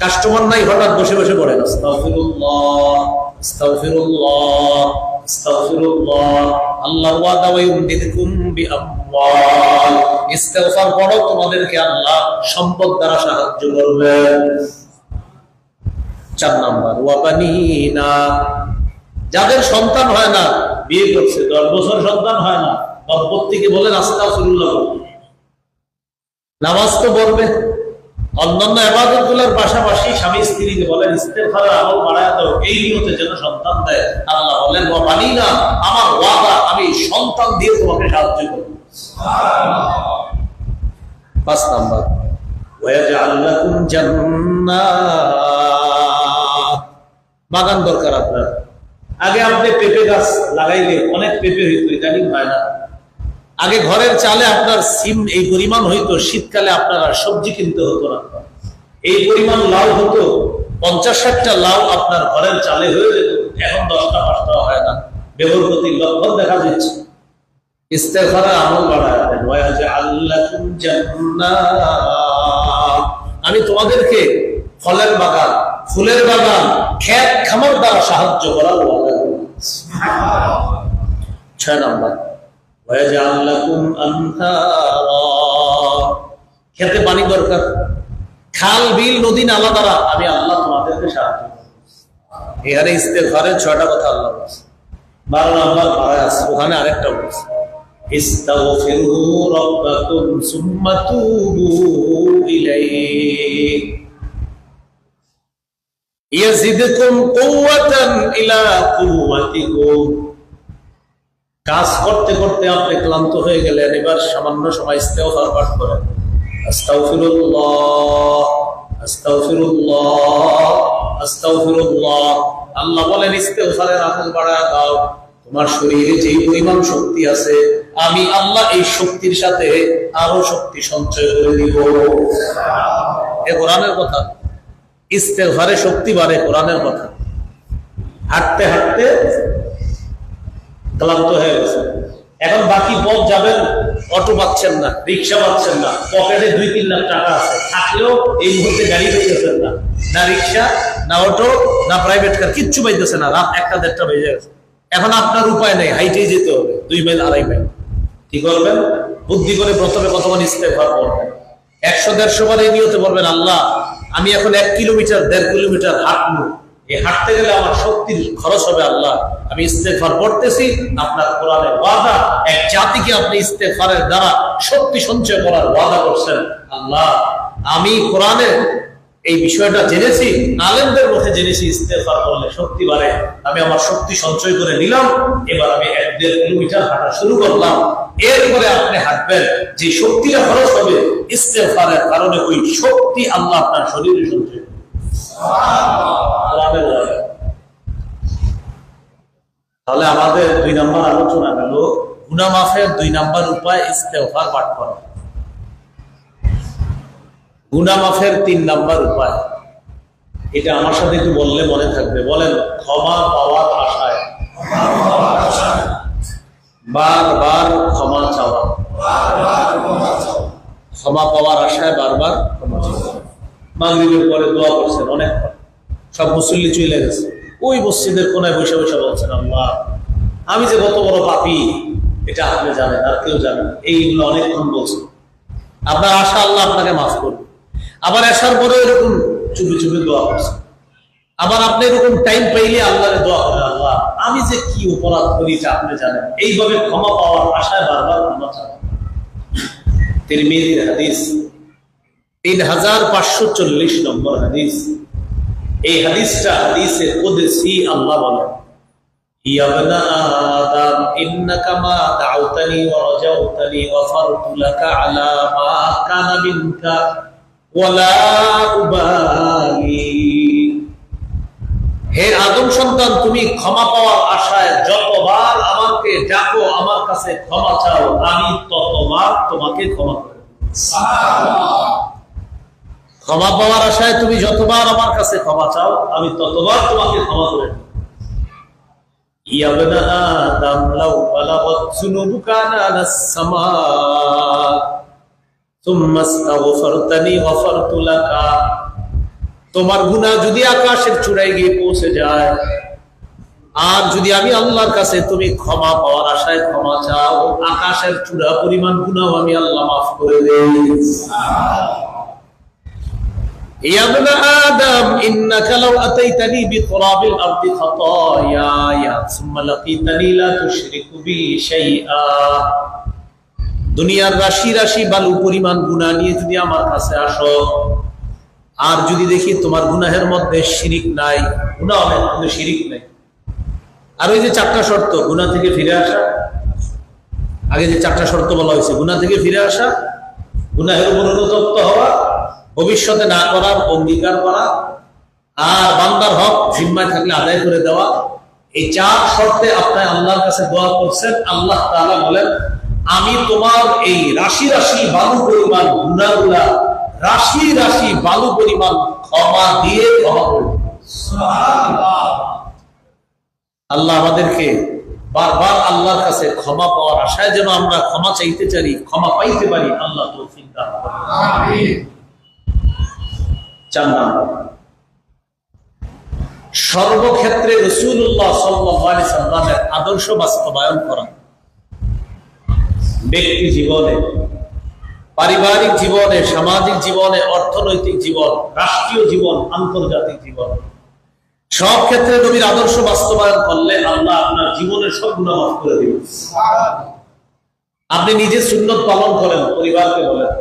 [SPEAKER 1] কাস্টমার নাই, হঠাৎ বসে বসে পড়েন আস্তাগফিরুল্লাহ আস্তাগফিরুল্লাহ আস্তাগফিরুল্লাহ, আল্লাহর ওয়াদা ওয়ায়ুমদিদকুম বিআমওয়াল, ইস্তেগফার করো, তোমাদেরকে আল্লাহ সম্পদ দ্বারা সাহায্য করবেন। 4 নাম্বার ওয়াবানিনা, যাদের সন্তান হয় না, বিয়ে করছে 10 বছর সন্তান হয় না, দম্পতিকে বলেন আস্তাগফিরুল্লাহ, নামাজ তো পড়বে, অন্যান্য ইবাদতগুলোর পাশাপাশি স্বামী স্ত্রীকে বলেন ইস্তেগফারের আমল বাড়ায় দাও, এই নিয়তে যেন সন্তান দেয়। আল্লাহ বলেন ওয়াবানিনা, আমার ওয়াদা আমি সন্তান দিয়ে তোমাকে সাহায্য করব। সুবহানাল্লাহ। 5 নাম্বার ওয়াজআল লাকুম জান্নাত, বাগান দরকার আপনার। আগে আপনি পেঁপে গাছ লাগাইলে অনেক পেঁপে হইতো, ইদানিং হয় না। আগে ঘরের চালে আপনার সিম এই পরিমাণ হইতো, শীতকালে আপনার আর সবজি কিনতে হতো না, এই পরিমাণ লাউ হতো, 50-60টা লাউ আপনার ঘরের চালে হয়ে যেত। এখন 10টা 5টা হয় না, বেবরকতির লক্ষণ দেখা যাচ্ছে। ইস্তেগফারের আমল বাড়ায় দেন। ওয়াজআল লাকুম জান্নাত, আমি তোমাদেরকে ফলের বাগান, ফুলের বাগান, ক্ষেত খামার দ্বারা সাহায্য করার ওয়াদা করি। 6 নাম্বার ওয়াজআল লাকুম আনহারা, খেতে পানি দরকার, খাল বিল নদী নালা দ্বারা আমি আল্লাহ তোমাদেরকে সাহায্য করব। এখানে ইস্তেগফারের 6টা কথা আল্লাহ বলেছে। 12 নাম্বার পারায় আছে, ওখানে আরেকটা বলেছে ইস্তাগফিরু রাব্বাকুম সুম্মা তুবু ইলাইহি ইয়াজিদকুম কুওয়াতান ইলা কুওয়াতিকুম। কাজ করতে করতে আপনি ক্লান্ত হয়ে গেলেন, এবার সামান্য সময় ইস্তেগফার পাঠ করেন, আস্তাগফিরুল্লাহ আস্তাগফিরুল্লাহ আস্তাগফিরুল্লাহ। আল্লাহ বলেন ইস্তেগফারের আমল বাড়ায় দাও, তোমার শরীরে যে পরিমাণ শক্তি আছে আমি আল্লাহ এই শক্তির সাথে আরো শক্তি সঞ্চয় করে দিব। এ কোরআনের কথা, ইস্তেগফারে শক্তি বাড়ে, কোরআনের কথা। হাঁটতে হাঁটতে ক্লান্ত হয়ে গেছে, এখন বাকি পথ যাবেন, অটো পাচ্ছেন না, রিক্সা পাচ্ছেন না, পকেটে 2-3 লাখ টাকা আছে, থাকলেও এই মুহূর্তে গাড়ি পাইতেছেন না, না রিক্সা না অটো না প্রাইভেট কার, কিচ্ছু পাইতেছে না, রাত 1টা-1.5টা বেজে গেছে। এখন আপনার উপায় নেই, হাইটেই যেতে হবে 2 মাইল 2.5 মাইল। কি করবেন? বুদ্ধি করে প্রথমে কতক্ষণ ইস্তেগফার করবেন, 100-150 বার এই নিয়তে বলবেন আল্লাহ আমি এখন 1 কিলোমিটার 1.5 কিলোমিটার হাঁটবো, এই হাঁটতে গেলে আমার শক্তির খরচ হবে, আল্লাহ আমি ইস্তেগফার করতেছি। আপনার কোরআনের ওয়াদা, এক জাতিকে আপনি ইস্তেগফারের দ্বারা শক্তি সঞ্চয় করার ওয়াদা করছেন। আল্লাহ আমি কোরআনের এই বিষয়টা জেনেছি, আলেমদের মুখে জেনেছি ইস্তেগফার করলে শক্তি বাড়ে, আমি আমার শক্তি সঞ্চয় করে নিলাম, এবার আমি 1-1.5 কিলোমিটার হাঁটা শুরু করলাম। এরপরে আপনি হাঁটবেন, যে শক্তিটা খরচ হবে ইস্তেগফারের কারণে ওই শক্তি আল্লাহ আপনার শরীরে সঞ্চয় করবে। তাহলে আমাদের 2 নম্বর আলোচনা গেল গুনাহ মাফের 2 নম্বর উপায় ইস্তেগফার পাঠ করা। গুনাহ মাফের 3 নম্বর উপায়, এটা আমার সাথে একটু বললে মনে থাকবে, বলেন ক্ষমা পাওয়ার আশায় বারবার ক্ষমা চাওয়া, ক্ষমা পাওয়ার আশায় বারবার ক্ষমা চাওয়া। মাগরিবের পরে দোয়া করছেন, অনেক সব মুসল্লি চলে গেছে, ওই মসজিদের কোনায় বসে বসে বলছেন আল্লাহ আমি যে কত বড় পাপী এটা আপনি জানেন, আর কেউ জানেন, এইগুলো অনেকক্ষণ বলছেন। আপনার আশা আল্লাহ আপনাকে মাফ করবে। আবার আসার পরে এরকম চুপি চুপি দোয়া করছেন। আবার আপনি এরকম টাইম পাইলে আল্লাহরে দোয়া করেন, আল্লাহ আমি যে কি অপরাধ করি এটা আপনি জানেন, এইভাবে ক্ষমা পাওয়ার আশায় বারবার ক্ষমা চান। তিরমিজির হাদিস 3540 নম্বর হাদিস। এই হাদিসটা হাদিসে কুদসি। আল্লাহ বলেন, ইয়া ইবনা আদম ইন্নাকা মা দাউতানি ওয়া রাজাউতানি গফারতু লাকা আলা মা কানা মিনকা ওয়ালা উবালি। হে আদম সন্তান, তুমি ক্ষমা পাওয়ার আশায় যতবার আমাকে ডাকো, আমার কাছে ক্ষমা চাও, আমি ততবার তোমাকে ক্ষমা করব। ক্ষমা পাওয়ার আশায় তুমি যতবার আমার কাছে ক্ষমা চাও, আমি ততবার তোমাকে ক্ষমা করে দেব। ইয়া ইবনা আদম লাউ বালাগাত যুনুবুকা আনাস সামা সুম্মা আস্তাগফারতানি গফারতু লাকা। তোমার গুনাহ যদি আকাশের চূড়ায় গিয়ে পৌঁছে যায়, আর যদি আমি আল্লাহর কাছে তুমি ক্ষমা পাওয়ার আশায় ক্ষমা চাও, আকাশের চূড়া পরিমাণ গুনাহ আমি আল্লাহ মাফ করে দেই। ইয়া ইবনা আদম ইন্নাকা লাউ আতাইতানি বিকুরাবিল আরদি খাতায়া সুম্মা লাকিতানি লা তুশরিকু বি শাইআ। দুনিয়ার রাশি রাশি বালু পরিমাণ গুনাহ নিয়ে যদি আমার কাছে আসো, আর যদি দেখি তোমার গুনাহের মধ্যে শিরিক নাই, গুনাহ অনেক কিন্তু শিরিক নাই, আর ওই যে 4টা শর্ত, গুনাহ থেকে ফিরে আসা, আগে যে 4টা শর্ত বলা হয়েছে, গুনাহ থেকে ফিরে আসা, গুনাহের উপর অনুতপ্ত হওয়া, ভবিষ্যতে না করার অঙ্গীকার করা, আর বান্দার হক জিম্মায় থাকলে আদায় করে দেওয়া, এই 4 শর্তে আপনি আল্লাহর কাছে দোয়া করছেন। আল্লাহ তাআলা বলেন, আমি তোমার এই রাশি রাশি বালু পরিমাণ গুনাহগুলা রাশি রাশি বালু পরিমাণ ক্ষমা দিয়ে ক্ষমা করব। সুবহানাল্লাহ। আল্লাহ আমাদেরকে বারবার আল্লাহর কাছে ক্ষমা পাওয়ার আশায় যেন আমরা ক্ষমা চাইতে পারি, ক্ষমা পাইতে পারি, আল্লাহ তৌফিক দান করুন। আমিন। 4 নাম্বার, সর্বক্ষেত্রে রাসূলুল্লাহ সাল্লাল্লাহু আলাইহি সাল্লামের আদর্শ বাস্তবায়ন করা। ব্যক্তি জীবনে, পারিবারিক জীবনে, সামাজিক জীবনে, অর্থনৈতিক জীবন, রাষ্ট্রীয় জীবন, আন্তর্জাতিক জীবন, সব ক্ষেত্রে নবীর আদর্শ বাস্তবায়ন করলে আল্লাহ আপনার জীবনের সব গুনাহ মাফ করে দিবেন। আপনি নিজে সুন্নত পালন করেন, পরিবারকে বলেন।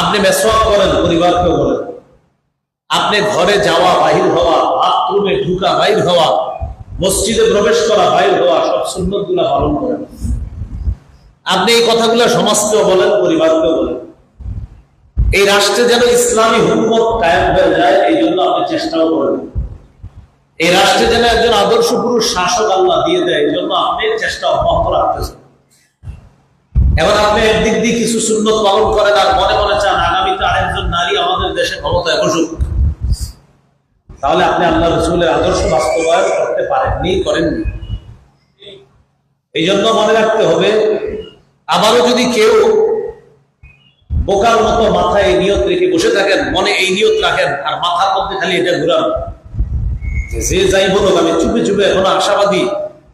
[SPEAKER 1] আপনি মেসওয়াক করেন, পরিবারকে বলেন। আপনি ঘরে যাওয়া, বাহির হওয়া, বাথরুমে ঢুকা, বাহির হওয়া, মসজিদে প্রবেশ করা, বাহির হওয়া, সব সুন্নতগুলো পালন করেন। আপনি এই কথাগুলো সমাজকেও বলেন, পরিবারকেও বলেন। এই রাষ্ট্রে যেন ইসলামী হুকুমত কায়েম হয়ে যায়, এই জন্য আপনি চেষ্টাও করেন। এই রাষ্ট্রে যেন একজন আদর্শ পুরুষ শাসক আল্লাহ দিয়ে দেয়, এই জন্য আপনি চেষ্টা অব্যাহত রাখতেছেন। এখন আপনি একদিক দিয়ে কিছু সুন্নত পালন করেন, আর মনে মনে চান আগামীতে আরেকজন নারী আমাদের দেশে ক্ষমতায় বসুক, তাহলে আপনি আল্লাহ রাসূলের আদর্শ বাস্তবায়ন করতে পারেননি, করেননি। এই জন্য মনে রাখতে হবে, আবারও যদি কেউ বোকার মতো মাথায় এই নিয়ত রেখে বসে থাকেন, মনে এই নিয়ত রাখেন, আর মাথার মধ্যে খালি এটা ঘুরান যে যাই বলুক আমি চুপে চুপে এখনো আশাবাদী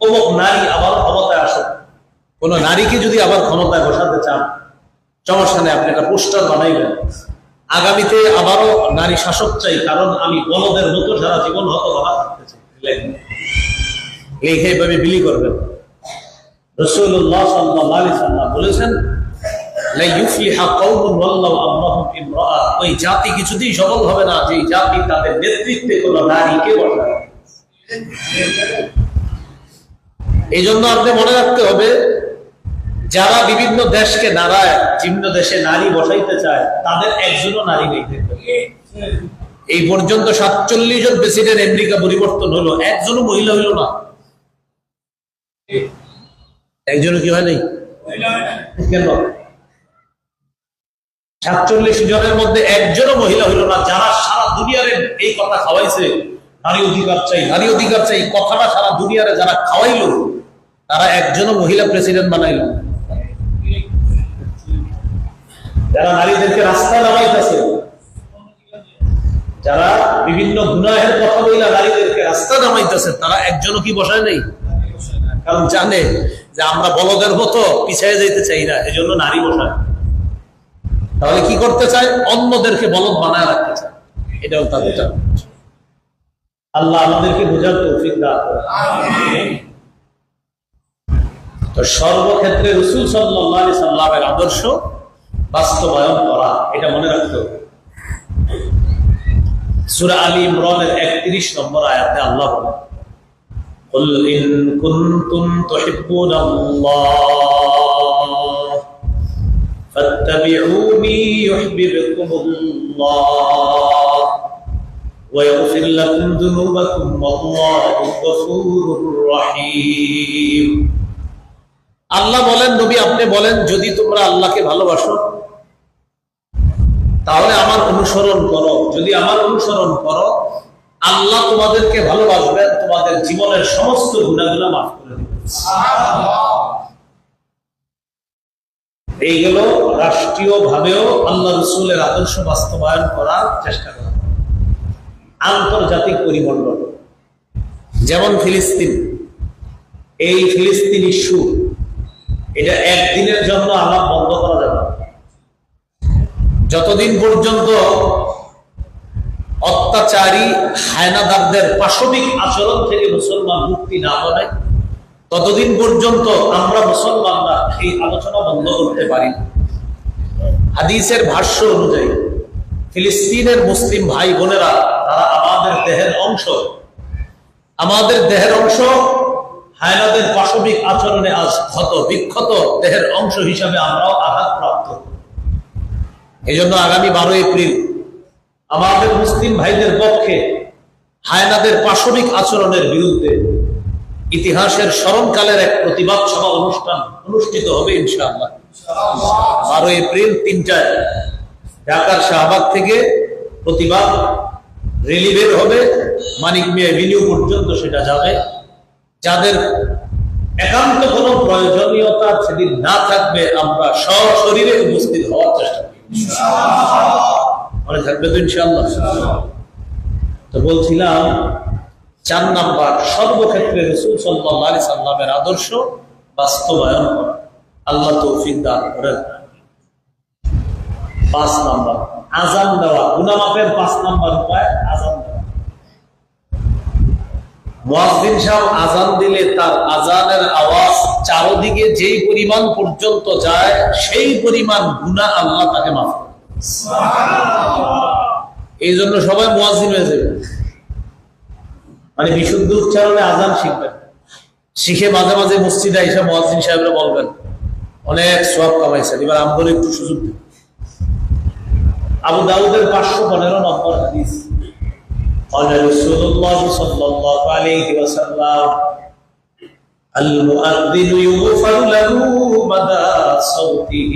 [SPEAKER 1] অমুক নারী আবার ক্ষমতায় আসুক। কোন নারীকে যদি আবার ক্ষমতায় বসাতে চান, সমস্যা নেই, আপনি একটা পোস্টার বানাইবেন, আগামীতে আবারও নারী শাসক চাই, কারণ আমি বলদের মতো সারা জীবন হতভাগা থাকতে চাই, লিখে এইভাবে বিলি করবেন। রাসূলুল্লাহ সাল্লাল্লাহু আলাইহি ওয়াসাল্লাম বলেছেন, লা ইউফলিহা কওমুন ওয়াল্লাহু আমরাহুম ইমরাআ। ওই জাতি কিছুতেই সফল হবে না যে জাতি তাদের নেতৃত্বে কোন নারীকে বসায়। এই জন্য আপনি মনে রাখতে হবে, যারা বিভিন্ন দেশকে নাড়ায়, বিভিন্ন দেশে নারী বসাইতে চায়, তাদের একজনও নারী নেই। এই পর্যন্ত 47 জন প্রেসিডেন্ট আমেরিকা পরিবর্তন হলো, একজনও মহিলা হইল না। একজনও কি হয় নাই? কেন? 47 জনের মধ্যে একজনও মহিলা হইল না, যারা সারা দুনিয়ারে এই কথা খাওয়াইছে, নারী অধিকার চাই, নারী অধিকার চাই, কথাটা সারা দুনিয়ারে যারা খাওয়াইলো, তারা একজনও মহিলা প্রেসিডেন্ট বানাইল। যারা নারীদেরকে রাস্তায় নামাইতেছে, যারা বিভিন্ন গুনাহের কথা বইলা নারীদেরকে রাস্তা নামাইতেছে, তারা একজনও কি বসায় নাই? কারণ জানে যে আমরা বলদের মতো পিছিয়ে যাইতে চাই না, এই জন্য নারী বসায়। তাহলে কি করতে চায়? অন্যদেরকে বলদ বানায় রাখতে চায়, এটাও তাদের। আল্লাহ আমাদেরকে বোঝার তৌফিক দান করেন। আমিন। তো সর্বক্ষেত্রে রাসূল সাল্লাল্লাহু আলাইহি সাল্লামের আদর্শ বাস্তবায়ন করা, এটা মনে রাখতে হবে। সূরা আলী ইমরানের 31 নম্বর আয়াতে আল্লাহ বলেন, কুল ইন কুনতুম তুহিব্বুনাল্লাহ ফাত্তাবিউনি ইউহিব্বুকুমুল্লাহ ওয়া ইয়াগফির লাকুম যুনুবাকুম ওয়াল্লাহু গফুরুর রহিম। আল্লাহ বলেন, নবী আপনি বলেন, যদি তোমরা আল্লাহকে ভালোবাসো তাহলে আমার অনুসরণ করো। যদি আমার অনুসরণ করো, আল্লাহ তোমাদেরকে ভালোবাসবেন, তোমাদের জীবনের সমস্ত গুনাহগুলো মাফ করে দিবেন। এইগুলো রাষ্ট্রীয় ভাবেও আল্লাহ রাসূলের আদর্শ বাস্তবায়ন করার চেষ্টা করা। আন্তর্জাতিক পরিমণ্ডল, যেমন ফিলিস্তিন, এই ফিলিস্তিন ইস্যু, এটা একদিনের জন্য আলাপ বন্ধ করা যাবে। যতদিন পর্যন্ত অত্যাচারী হায়নাদারদের পাশবিক আচরণ থেকে মুসলমান মুক্তি না পাবে, ততদিন পর্যন্ত আমরা মুসলমানরা এই আলোচনা বন্ধ করতে পারি। হাদিসের ভাষ্য অনুযায়ী ফিলিস্তিনের মুসলিম ভাই বোনেরা তারা আমাদের দেহের অংশ। আমাদের দেহের অংশ হায়নাদের পাশবিক আচরণে আজ ক্ষত বিক্ষত দেহের অংশ হিসাবে আমরাও আঘাতপ্রাপ্ত। এই জন্য আগামী 12 এপ্রিল আমাদের মুসলিম ভাইদের পক্ষে হায়নাদের পাশবিক আচরণের বিরুদ্ধে ইতিহাসের স্মরণকালের এক প্রতিবাদ সভা অনুষ্ঠান অনুষ্ঠিত হবে ইনশাআল্লাহ। 12 এপ্রিল 3টায় ঢাকার শাহবাগ থেকে প্রতিবাদ র্যালি বের হবে, মানিক মিয়া এভিনিউ পর্যন্ত সেটা যাবে। যাদের একান্ত কোনো প্রয়োজনীয়তা সেদিন না থাকবে, আমরা সশরীরে উপস্থিত হওয়ার চেষ্টা করি। মনে থাকবে তো ইনশাআল্লাহ? তো বলছিলাম 4 নাম্বার, সর্বক্ষেত্রে রাসূল সাল্লাল্লাহু আলাইহি সাল্লামের আদর্শ বাস্তবায়ন করা। আল্লাহ তৌফিক দান করেন। 5 নাম্বার, আযান দেওয়া। গুনাহ মাফের 5 নাম্বার উপায় আযান দেওয়া। মুয়াজ্জিন সাহেব আযান দিলে তার আযানের আওয়াজ চারদিকে যেই পরিমাণ পর্যন্ত যায়, সেই পরিমাণ গুনাহ আল্লাহ তাকে মাফ করে। এই জন্য সবাই মুয়াজ্জিন হয়ে যাবে, মানে বিশুদ্ধ উচ্চারণে আযান শিখবেন। শিখে মাঝে মাঝে মসজিদে এসে মুয়াজ্জিন সাহেবরা বলবেন, অনেক সওয়াব কামাইছেন, এবার আমগরে একটু সুযোগ দিন। আবু দাউদের 515 নম্বর হাদিস, قال رسول الله صلى الله عليه وسلم المؤذن يغفر له مدى صوته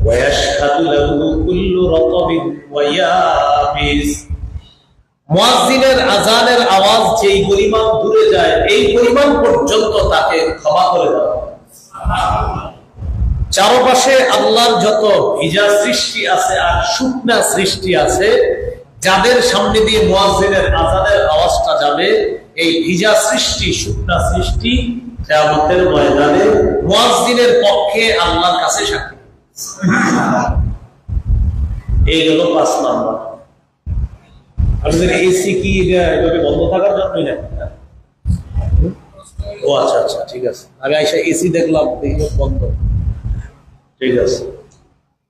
[SPEAKER 1] ويشهد له كل رطب ويابس। মুয়াজ্জিনের আযানের আওয়াজ যেই পরিমাণ দূরে যায়, এই পরিমাণ পর্যন্ত তাকে ক্ষমা করে দেওয়া। চারপাশে আল্লাহর যত ভিজা সৃষ্টি আছে আর শুকনা সৃষ্টি আছে, যাদের সামনে দিয়ে মুয়াজ্জিনের আযানের আওয়াজটা যাবে, এই ভিজা সৃষ্টি শুকনা সৃষ্টি কিয়ামতের ময়দানে মুয়াজ্জিনের পক্ষে আল্লাহর কাছে সাক্ষী। এই হলো 5 নাম্বার। আপনাদের এসি কি এভাবে বন্ধ থাকার জন্যই না? ও আচ্ছা আচ্ছা, ঠিক আছে। আমি আইসা এসি দেখলাম, দেখি বন্ধ। ঠিক আছে,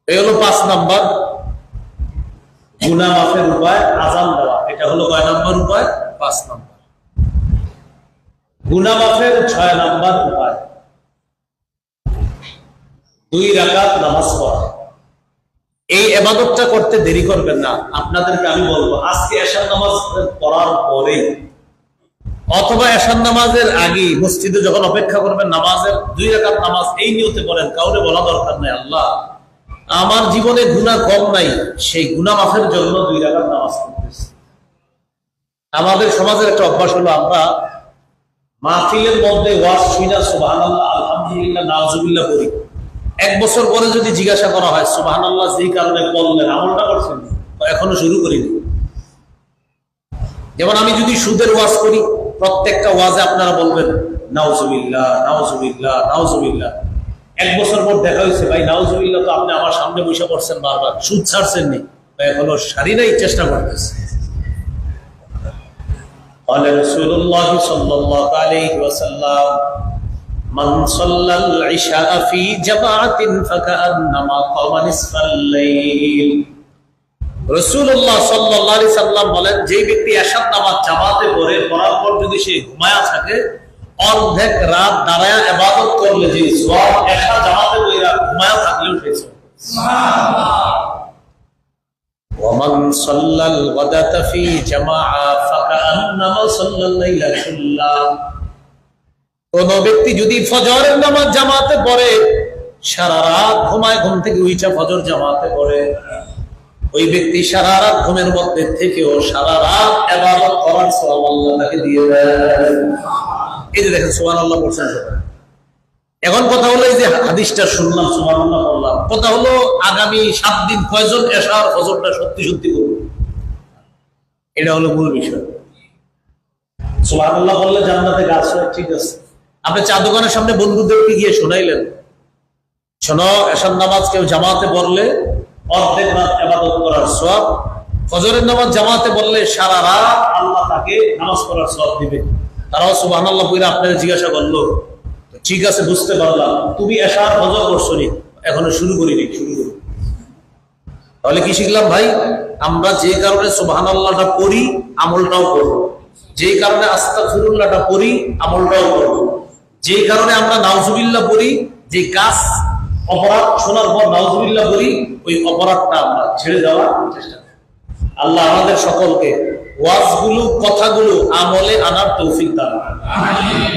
[SPEAKER 1] এই হলো 5 নাম্বার, গুনাহ মাফের উপায় আযান দেওয়া। এটা হলো কয় নাম্বার উপায়? 5 নাম্বার। গুনাহ মাফের 6 নাম্বার উপায় 2 রাকাত নামাজ পড়া। এই ইবাদতটা করতে দেরি করবেন না। আপনাদেরকে আমি বলবো, আজকে এশার নামাজ পড়ার পরে অথবা এশার নামাজের আগে মসজিদে যখন অপেক্ষা করবেন, নামাজের 2 রাকাত নামাজ এই নিয়তে পড়েন। কাউরে বলা দরকার নাই, আল্লাহ আমার জীবনে গুনাহ কম নাই, সেই গুনাহ মাফের জন্য 2 রাকাত নামাজ পড়তেছি। আমাদের সমাজের একটা অভ্যাস হলো, আমরা মাহফিলের মধ্যে ওয়াজ শুনি না, সুবহানাল্লাহ, আলহামদুলিল্লাহ, নাউজুবিল্লাহ পড়ি। 1 বছর পরে যদি জিজ্ঞাসা করা হয় সুবহানাল্লাহ যেই কারণে বললেন, আমলটা করছেন? এখনো শুরু করিনি। যেমন আমি যদি সুদের ওয়াজ করি, প্রত্যেকটা ওয়াজে আপনারা বলবেন নাউজুবিল্লাহ, নাউজুবিল্লাহ, নাউজুবিল্লাহ। 1 বছর পর দেখা হয়েছে, ভাই নাউজুবিল্লাহ তো আপনি আমার সামনে বসে পড়ছেন বারবার, সুদ ছাড়ছেন নি? এখনো সারি নাই, চেষ্টা করতেছে। قال رسول الله صلى الله عليه وسلم من صلى العشاء في جماعة فكأنما قام نصف الليل রাসূলুল্লাহ সাল্লাল্লাহু আলাইহি সাল্লাম বলেন, যে ব্যক্তি এশার নামাজ জামাতে পড়ে পড়ার পর যদি সে ঘুমায়া থাকে, অর্ধেক রাত দাঁড়ায়া ইবাদত করলে যে সওয়াব এশা জামাতে পড়ে ঘুমায়া থাকলেও পেয়েছে। সুবহানাল্লাহ। ومن صلى الغداة في جماعة فكأنما صلى الليل كله কোন ব্যক্তি যদি ফজরের নামাজ জামাতে পড়ে, সারা রাত ঘুমায়, ঘুম থেকে উঠা ফজর জামাতে পড়ে, ওই ব্যক্তি সারা রাত ঘুমের মধ্যে থেকেও সারা রাত ইবাদত করার সওয়াব আল্লাহ তাকে দিয়ে দেন। এই যে দেখেন সুবহানাল্লাহ বলছেন সবাই। এখন কথা হলো, এই যে হাদিসটা শুনলাম, সুবহানাল্লাহ বললাম, কথা হলো আগামী 7 দিন কয়জন এশার ফজরটা সত্যি সত্যি করবে, এটা হলো মূল বিষয়। সুবহানাল্লাহ বললে জান্নাতে গাছ হয়, ঠিক আছে। আপনি চা দোকানের সামনে বন্ধুদেরকে গিয়ে শোনাইলেন, শোনো এশার নামাজ কেউ জামাতে পড়লে অর্ধেক রাত ইবাদত করার সওয়াব, ফজরের নামাজ জামাতে পড়লে সারা রাত আল্লাহ তাকে নামাজ পড়ার সওয়াব দিবে। তারাও সুবহানাল্লাহ কইরা আপনাদের জিজ্ঞাসা করলো, ঠিক আছে বুঝতে পারলাম, তুমি এশার ফজর করছো নি, এখনো শুরু করিনি, শুরু করি। তাহলে কি শিখলাম ভাই? আমরা যে কারণে সুবহানাল্লাহটা পড়ি আমলটাও করব, যে কারণে আস্তাগফিরুল্লাহটা পড়ি আমলটাও করব, যে কারণে আমরা নাউজুবিল্লাহ পড়ি, যে কাজ অপরাধ শোনার পর নাউজুবিল্লাহ পড়ি, ওই অপরাধটা আমরা ছেড়ে দেওয়ার চেষ্টা করি। আল্লাহ আমাদের সকলকে ওয়াজগুলো কথাগুলো আমলে আনার তৌফিক দান করেন। আমিন।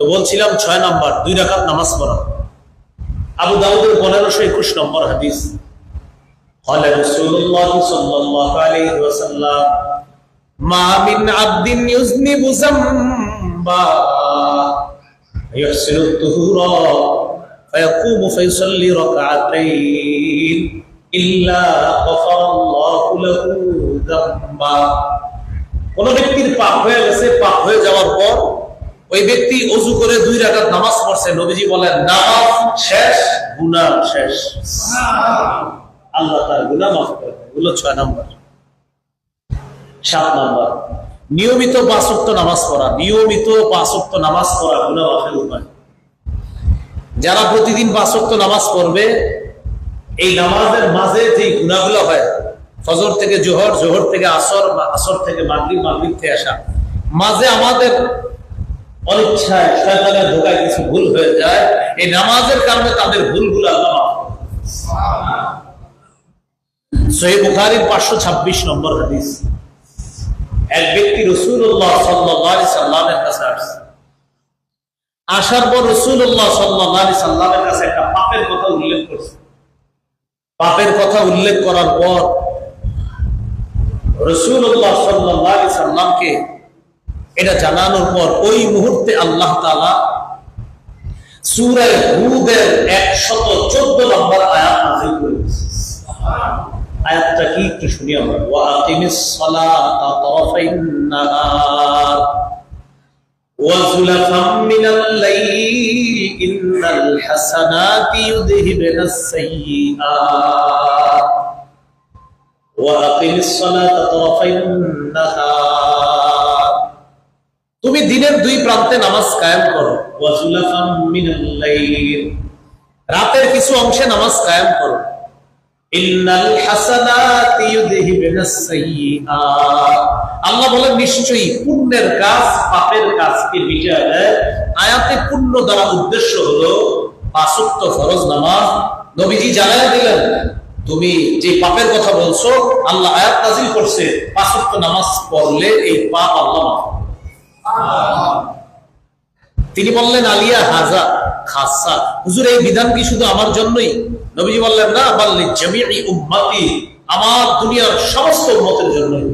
[SPEAKER 1] তো বলছিলাম 6 নাম্বার 2 রাকাত নামাজ পড়া। আবু দাউদের 1521 নম্বর হাদিস। قال رسول الله صلى الله عليه وسلم ما من عبد يذنب ذنبا يحسن الطهور فيقوم فيصلي ركعتين إلا غفر الله له ذنبا। কোন ব্যক্তির পাপ হয়ে গেছে, পাপ হয়ে যাওয়ার পর ওই ব্যক্তি ওযু করে 2 রাকাত নামাজ পড়ছে, নবীজি বলেন নামাজ শেষ, গুনাহ শেষ। সুবহানাল্লাহ। আল্লাহ তার গুনাহ মাফ করে দেন। হলো 6 নাম্বার। 7 নাম্বার, নিয়মিত 5 ওয়াক্ত নামাজ পড়া। নিয়মিত 5 ওয়াক্ত নামাজ পড়া গুনাহ মাফের উপায়। যারা প্রতিদিন 5 ওয়াক্ত নামাজ পড়বে, এই নামাজের মাঝে যে গুনাহগুলো হয়, ফজর থেকে জোহর, জোহর থেকে আসর, আসর থেকে মাগরিব, মাগরিব থেকে এশা, মাঝে আমাদের অনিচ্ছায় শয়তানের ধোঁকায় কিছু ভুল হয়ে যায়, এই নামাজের কারণে তাদের ভুলগুলো আল্লাহ মাফ করে। সুবহানাল্লাহ। সহিহ বুখারীর 526 নম্বর হাদিস। এক ব্যক্তি রাসূলুল্লাহ সাল্লাল্লাহু আলাইহি সাল্লামের কাছে আসছে। আসার পর রাসূলুল্লাহ সাল্লাল্লাহু আলাইহি সাল্লামের কাছে একটা পাপের কথা উল্লেখ করছে। পাপের কথা উল্লেখ করার পর রাসূলুল্লাহ সাল্লাল্লাহু আলাইহি সাল্লামকে এটা জানানোর পর ওই মুহূর্তে আল্লাহ তাআলা সূরা হুদের 114 নম্বর আয়াত নাযিল করেছেন। আয়াতটা কি একটু শুনি আমরা। ওয়া আকিমিস সালাতা তারাফাইন নাহার ওয়া যুলাফাম মিনাল লাইল ইন্নাল হাসানাতি ইউযহিবুনাস সাইয়্যাত ওয়া আকিমিস সালাতা তারাফাইন নাহার। তুমি দিনের 2 প্রান্তে নামাজ কায়েম করো। ওয়া যুলাফাম মিনাল লাইল, রাতের কিছু অংশে নামাজ কায়েম করো। ইন্নাল হাসানাতি ইউযহিবুনাস সাইয়্যাত, আল্লাহ বলেন নিশ্চয়ই পুণ্যের কাজ পাপের কাজকে মিটিয়ে দেয়। আয়াতে পুণ্য দ্বারা উদ্দেশ্য হলো 5 ওয়াক্ত ফরজ নামাজ। নবীজি জানায় দিলেন, তুমি যে পাপের কথা বলছো, আল্লাহ আয়াত নাযিল করছে 5 ওয়াক্ত নামাজ পড়লে এই পাপ আল্লাহ মাফ করে। তিনি বললেন আলিয়া হাজা খাসা, হুজুর এই বিধান কি শুধু আমার জন্যই? নবীজি বললেন না, বাল্লি জামিই উম্মতি, আমার দুনিয়ার সমস্ত উম্মতের জন্যই।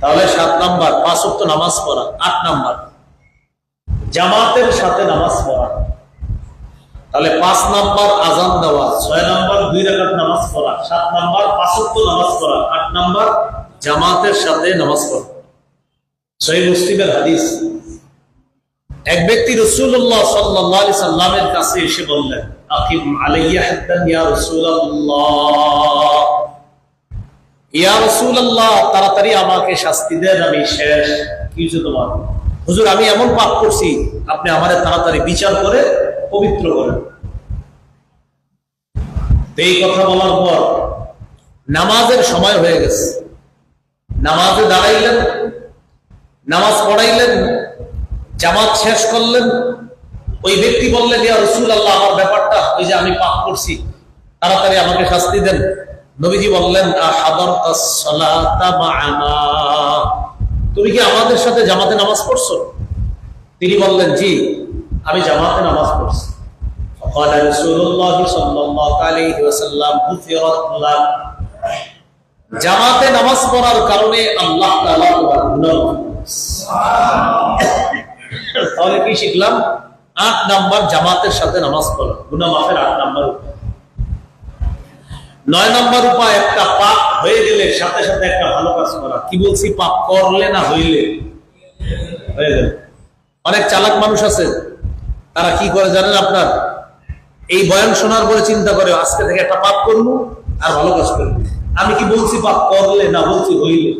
[SPEAKER 1] তাহলে 7 নাম্বার 5 ওয়াক্ত নামাজ পড়া। 8 নাম্বার জামাতের সাথে নামাজ পড়া। তাহলে 5 নাম্বার আযান দেওয়া, 6 নাম্বার 2 রাকাত নামাজ পড়া, 7 নাম্বার 5 ওয়াক্ত নামাজ পড়া, 8 নাম্বার জামাতের সাথে নামাজ পড়া। সহিহ মুসলিমের হাদিস। এক ব্যক্তি রাসূলুল্লাহ সাল্লাল্লাহু আলাইহি সাল্লামের কাছে এসে বললেন, আকিম আলাইয়া হাদ্দান ইয়া রাসূলুল্লাহ, ইয়া রাসূলুল্লাহ, তাড়াতাড়ি আমাকে শাস্তি দেন, আমি শেষ। কি হয়েছে তোমার? হুজুর, আমি এমন পাপ করছি, আপনি আমারে তাড়াতাড়ি বিচার করে পবিত্র করেন। এই কথা বলার পর নামাজের সময় হয়ে গেছে, নামাজে দাঁড়াইলেন, নামাজ পড়াইলেন, জামাত শেষ করলেন। ওই ব্যক্তি বললেন, ইয়া রাসূলুল্লাহ, আমার ব্যাপারটা ওই যে আমি পাপ করছি, তাড়াতাড়ি আমাকে শাস্তি দেন। নবীজি বললেন, আহাদারতাস সালাতা মা'ানা, তুমি কি আমাদের সাথে জামাতে নামাজ পড়ছো? তিনি বললেন, জি, আমি জামাতে নামাজ পড়ছি। ফাকালা রাসূলুল্লাহ সাল্লাল্লাহু আলাইহি ওয়াসাল্লাম, গুফিরাত লাক, জামাতে নামাজ পড়ার কারণে আল্লাহ তাআলা তোমার গুনাহ মাফ করেন। তাহলে কি শিখলাম? 8 নাম্বার জামাতের সাথে নামাজ পড়া গুনাহ মাফের 8 নাম্বার উপায়। 9 নাম্বার উপায়, একটা পাপ হয়ে গেলে সাথে সাথে একটা ভালো কাজ করা। কি বলছি? পাপ করলে না হইলে, হয়ে গেল। অনেক চালাক মানুষ আছে, তারা কি করে জানেন? আপনার এই বয়ান শোনার পরে চিন্তা করে, আজকে থেকে একটা পাপ করবো আর ভালো কাজ করবো। আমি কি বলছি পাপ করলে না, বলছি হইলে।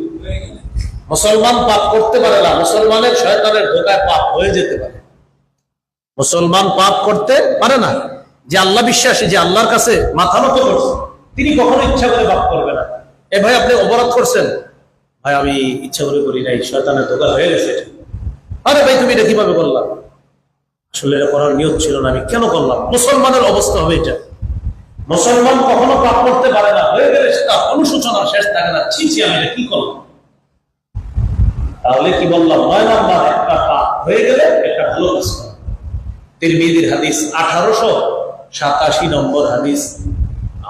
[SPEAKER 1] মুসলমান পাপ করতে পারে না, মুসলমানের শয়তানের ধোঁকায় পাপ হয়ে যেতে পারে। মুসলমান পাপ করতে পারে না, যে আল্লাহ বিশ্বাসী, যে আল্লাহর কাছে মাথা নত করছে, তিনি কখনো ইচ্ছা করে পাপ করবে না। এ ভাই, আপনি অপরাধ করছেন? ভাই, আমি ইচ্ছা করে করি নাই, শয়তানের ধোঁকা হয়ে গেছে। আরে ভাই, তুমি এটা কিভাবে করলাম? আসলে এটা করার নিয়ত ছিল না, আমি কেন করলাম? মুসলমানের অবস্থা হবে এটা। মুসলমান কখনো পাপ করতে পারে না, হয়ে গেলে সেটা অনুশোচনা শেষ থাকে না, ছি ছি, আমি এটা কি করলাম। তাহলে কি বললাম? 9 নাম্বার, একটা পাপ হয়ে গেলে একটা ভালো কাজ করা। তিরমিজির হাদিস 1887 নম্বর হাদিস।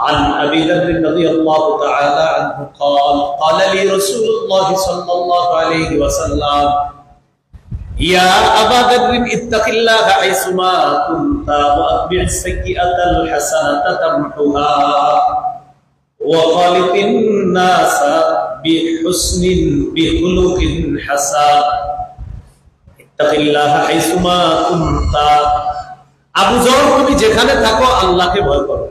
[SPEAKER 1] عن أبي ذر رضي الله تعالى عنه قال قال لي رسول الله صلى الله عليه وسلم يا أبا ذر اتق الله حيثما كنت وأتبع السيئة الحسنة تمحها وخالق الناس بحسن بخلق حسن اتق الله حيثما كنت। আবু যর, তুমি যেখানে থাকো আল্লাহকে ভয় করো।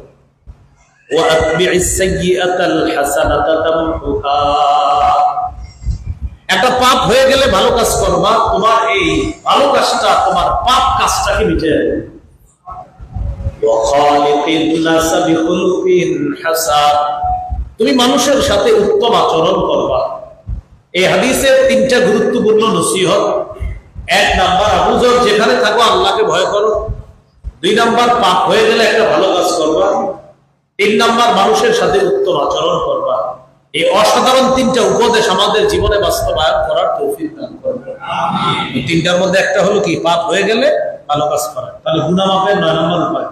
[SPEAKER 1] وأتبع السيئة الحسنة تمحها, একটা পাপ হয়ে গেলে ভালো কাজ করবা, তোমার এই ভালো কাজটা তোমার পাপ কাজটাকে মিটে যাবে। وخالق الناس بخلق حسن, তুমি মানুষের সাথে উত্তম আচরণ করবা। এই হাদিসের 3টা গুরুত্বপূর্ণ নসিহত। 1 নাম্বার, আবু যর, যেখানে থাকো আল্লাহকে ভয় করো। 2 নাম্বার, পাপ হয়ে গেলে একটা ভালো কাজ করবা। 3 নাম্বার, মানুষের সাথে উত্তম আচরণ করবা। এই অসাধারণ 3টা উপদেশ আমাদের জীবনে বাস্তবায়ন করার তৌফিক দান করুন। আমিন। 3টার মধ্যে একটা হলো কি? পাপ হয়ে গেলে ভালো কাজ করা। তাহলে গুনাহ মাফের 9 নাম্বার উপায়।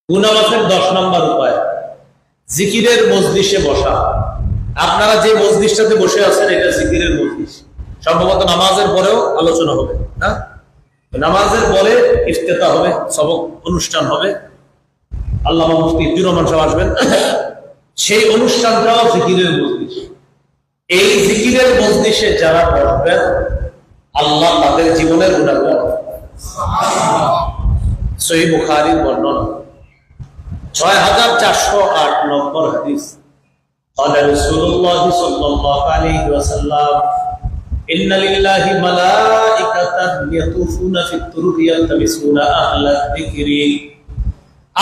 [SPEAKER 1] গুনাহ মাফের 10 নাম্বার উপায়, জিকিরের মজলিসে বসা। আপনারা যে মজলিসটাতে বসে আছেন, এটা জিকিরের মজলিস। সম্ভবত নামাজের পরেও আলোচনা হবে, না? নামাজের পরে ইফতেতাহ হবে, সবক অনুষ্ঠান হবে, আল্লামা মুফতি ইবনুর রহমান সাহেব আসবেন। সেই অনুষ্ঠানটাও জিকিরের মজলিস। এই জিকিরের মজলিসে যারা বসবেন, আল্লাহ তাদের জীবনের গুনাহ মাফ করবেন। সহিহ বুখারীর বর্ণনা 6408 নম্বর হাদিস। قال رسول الله صلى الله عليه وسلم إن لله ملائكة يطوفون في الطرق يلتمسون أهل الذكر।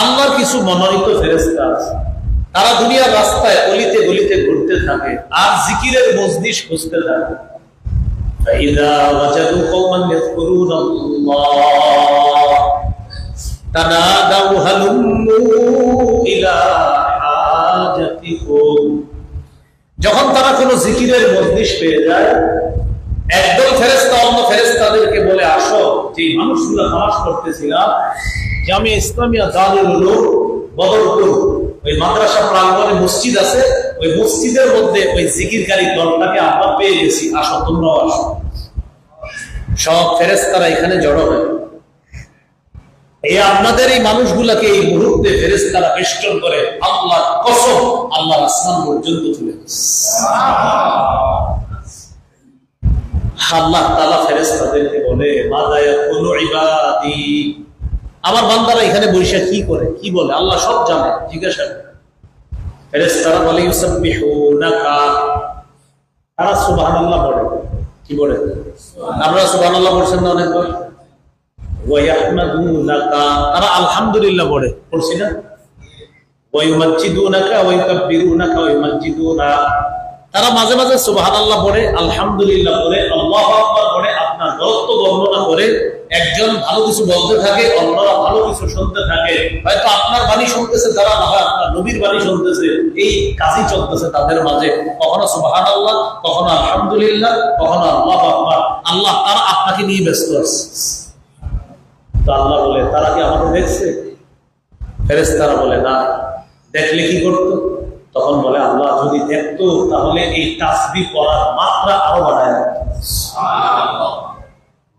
[SPEAKER 1] আল্লাহর কিছু মনোনীত ফেরেশতা আছে, তারা দুনিয়ার রাস্তায় অলিতে গলিতে ঘুরতে থাকে আর জিকিরের মজলিস খুঁজতে থাকে। فإذا وجدوا قوما يذكرون الله تنادوا هلموا إلى حاجتكم। যখন তারা কোনো জিকিরের মজলিস পেয়ে যায়, একদল ফেরেশতা অন্য ফেরেশতাদেরকে বলে, আসো, যে মানুষগুলো নামাজ পড়তেছিলাম জামিয়া ইসলামিয়া দারুল উলুম বদরপুর, ওই মাদ্রাসা প্রাঙ্গণে মসজিদ আছে, ওই মসজিদের মধ্যে ওই জিকিরকারী দলটাকে আমরা পেয়ে গেছি, আসো, তোমরাও আসো। সব ফেরেশতারা এখানে জড়ো হয়। এই আপনাদের এই মানুষগুলাকে এই মুহূর্তে ফেরেশতারা বেষ্টন করে, আল্লাহর কসম, আল্লাহর আসমান পর্যন্ত তুলে আল্লাহ তাআলা ফেরেশতাদেরকে বলে, মাযা ইয়াকুলু ইবাদি, আমার বান্দারা এখানে বসে কি করে, কি বলে, আল্লাহ সব জানে, জিজ্ঞাসা করে। ফেরেশতারা বলে ইউসাব্বিহুনাকা, তারা সুবহানাল্লাহ বলে। কি বলে? আমরা সুবহানাল্লাহ বলছেন না অনেকবার। ওয়া ইয়াহমাদুনাকা, তারা আলহামদুলিল্লাহ বলে, বলছি না? ওয়া ইউমাজ্জিদুনাকা ওয়া ইউকাব্বিরুনাকা ওয়া ইউমাজ্জিদুনা, তারা মাঝে মাঝে সুবহানাল্লাহ বলে, আলহামদুলিল্লাহ বলে, আল্লাহু আকবার বলে, আপনার দত্ত বর্ণনা করে। একজন ভালো কিছু বলতে থাকে, অন্যরা ভালো কিছু শুনতে থাকে। হয়তো আপনার বাণী শুনতেছে তারা, না হয় আপনার নবীর বাণী শুনতেছে। এই কাজই চলতেছে তাদের মাঝে, কখনো সুবহানাল্লাহ, কখনো আলহামদুলিল্লাহ, কখনো আল্লাহু আকবার। আল্লাহ তারা আপনাকে নিয়ে ব্যস্ত আছে। তো আল্লাহ বলে, তারা কি আমাকে দেখছে? ফেরেশতারা বলে না। দেখলে কি করতো? তখন বলে, আল্লাহ যদি দেখতো তাহলে এই তাসবিহ পড়ার মাত্রা আরো বাড়ায়।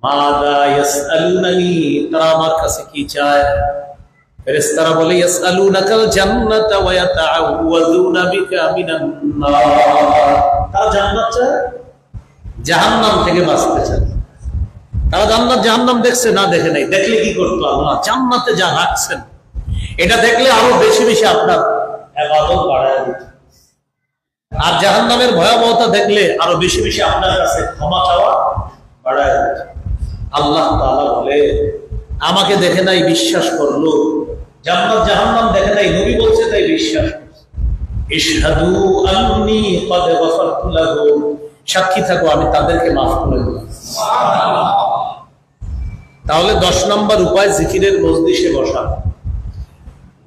[SPEAKER 1] মাদা ইয়াসআলুনানি, তারা আমার কাছে কি চায়? ফেরেশতারা বলে, ইয়াসআলুনাকাল জান্নাতা ওয়া ইয়াতাআওয়াযুনা বিকা মিনান নার, তারা জান্নাত চায়, জাহান্নাম থেকে বাঁচতে চায়। তারা জান্নাত জাহান্নাম দেখছে না? দেখে নাই। দেখলে কি করতো? আল্লাহ জান্নাতে যা রাখছেন এটা দেখলে আরো বেশি বেশি আপনার ইবাদত বাড়ায় দিত। আর জাহান্নামের ভয়াবহতা দেখলে আরো বেশি বেশি আপনার কাছে ক্ষমা চাওয়া বাড়ায় দিত। আল্লাহ তাআলা বলে, আমাকে দেখে নাই বিশ্বাস করলো, জান্নাত জাহান্নাম দেখে নাই, নবী বলছে তাই বিশ্বাস করছে। ইশহাদু আন্নী ক্বাদ গফারতু লাহুম, সাক্ষী থাকো আমি তাদেরকে মাফ করে দিলাম। তাহলে 10 নম্বর উপায় জিকিরের মজলিসে বসা।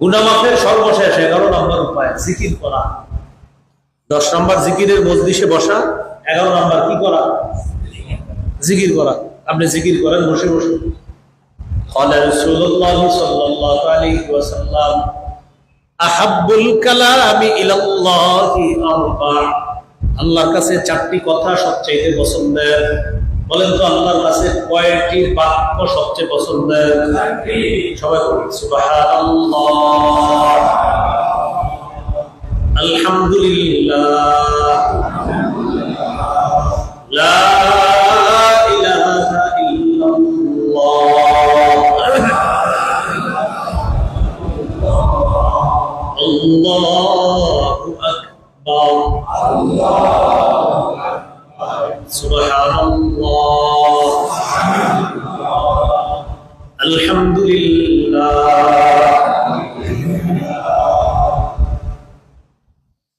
[SPEAKER 1] গুনাহ মাফের সর্বশেষ 11 নম্বর উপায় জিকির করা। 10 নম্বর জিকিরের মজলিসে বসা, 11 নম্বর কি করা? জিকির করা। আপনি জিকির করেন বসে বসে। قال رسول الله صلى الله عليه وسلم احب الكلام الى الله اربع, আল্লাহর কাছে 4টি কথা সবচেয়ে পছন্দের। বলেন তো আল্লাহর কাছে কয়টি বাক্য সবচেয়ে পছন্দের? সবাই বলি সুবহানাল্লাহ, আলহামদুলিল্লাহ, লা ইলাহা ইল্লাল্লাহ, আল্লাহু আকবার, সুবহানাল্লাহ, আলহামদুলিল্লাহ,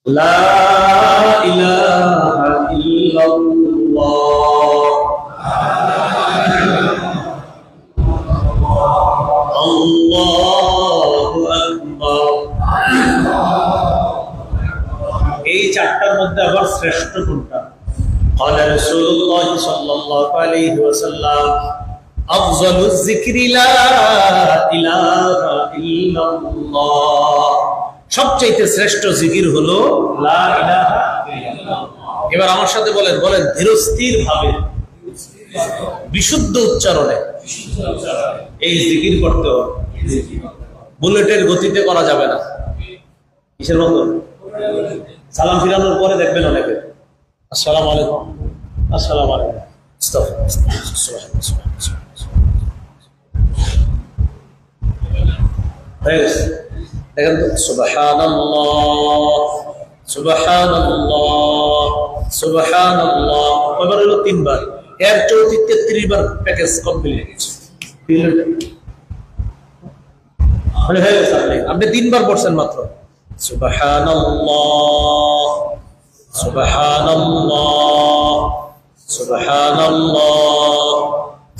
[SPEAKER 1] লা ইলাহা ইল্লাল্লাহ, আল্লাহু আকবার। এই 4টার মধ্যে আবার শ্রেষ্ঠ কোনটা? قال رسول الله صلى الله عليه وسلم أفضل الذكر لا إله إلا الله, সবচেয়ে শ্রেষ্ঠ জিকির হলো লা ইলাহা ইল্লাল্লাহ। এবার আমার সাথে বলেন, বলেন ধীরস্থির ভাবে বিশুদ্ধ উচ্চারণে এই জিকির করতে হবে। বুলেটের গতিতে করা যাবে না। কিসের মতো? সালাম ফিরানোর পরে দেখবেন অনেকে আসসালামু আলাইকুম, আসসালামু আলাইকুম, দেখেন তো সুবহানাল্লাহ, সুবহানাল্লাহ, সুবহানাল্লাহ, কয়বার হলো? 3 বার। এর 33 বার প্যাকেজ কমপ্লিট হয়ে গেছে। আপনি 3 বার পড়ছেন মাত্র। সুবহানাল্লাহ, সুবহানাল্লাহ, সুবহানাল্লাহ,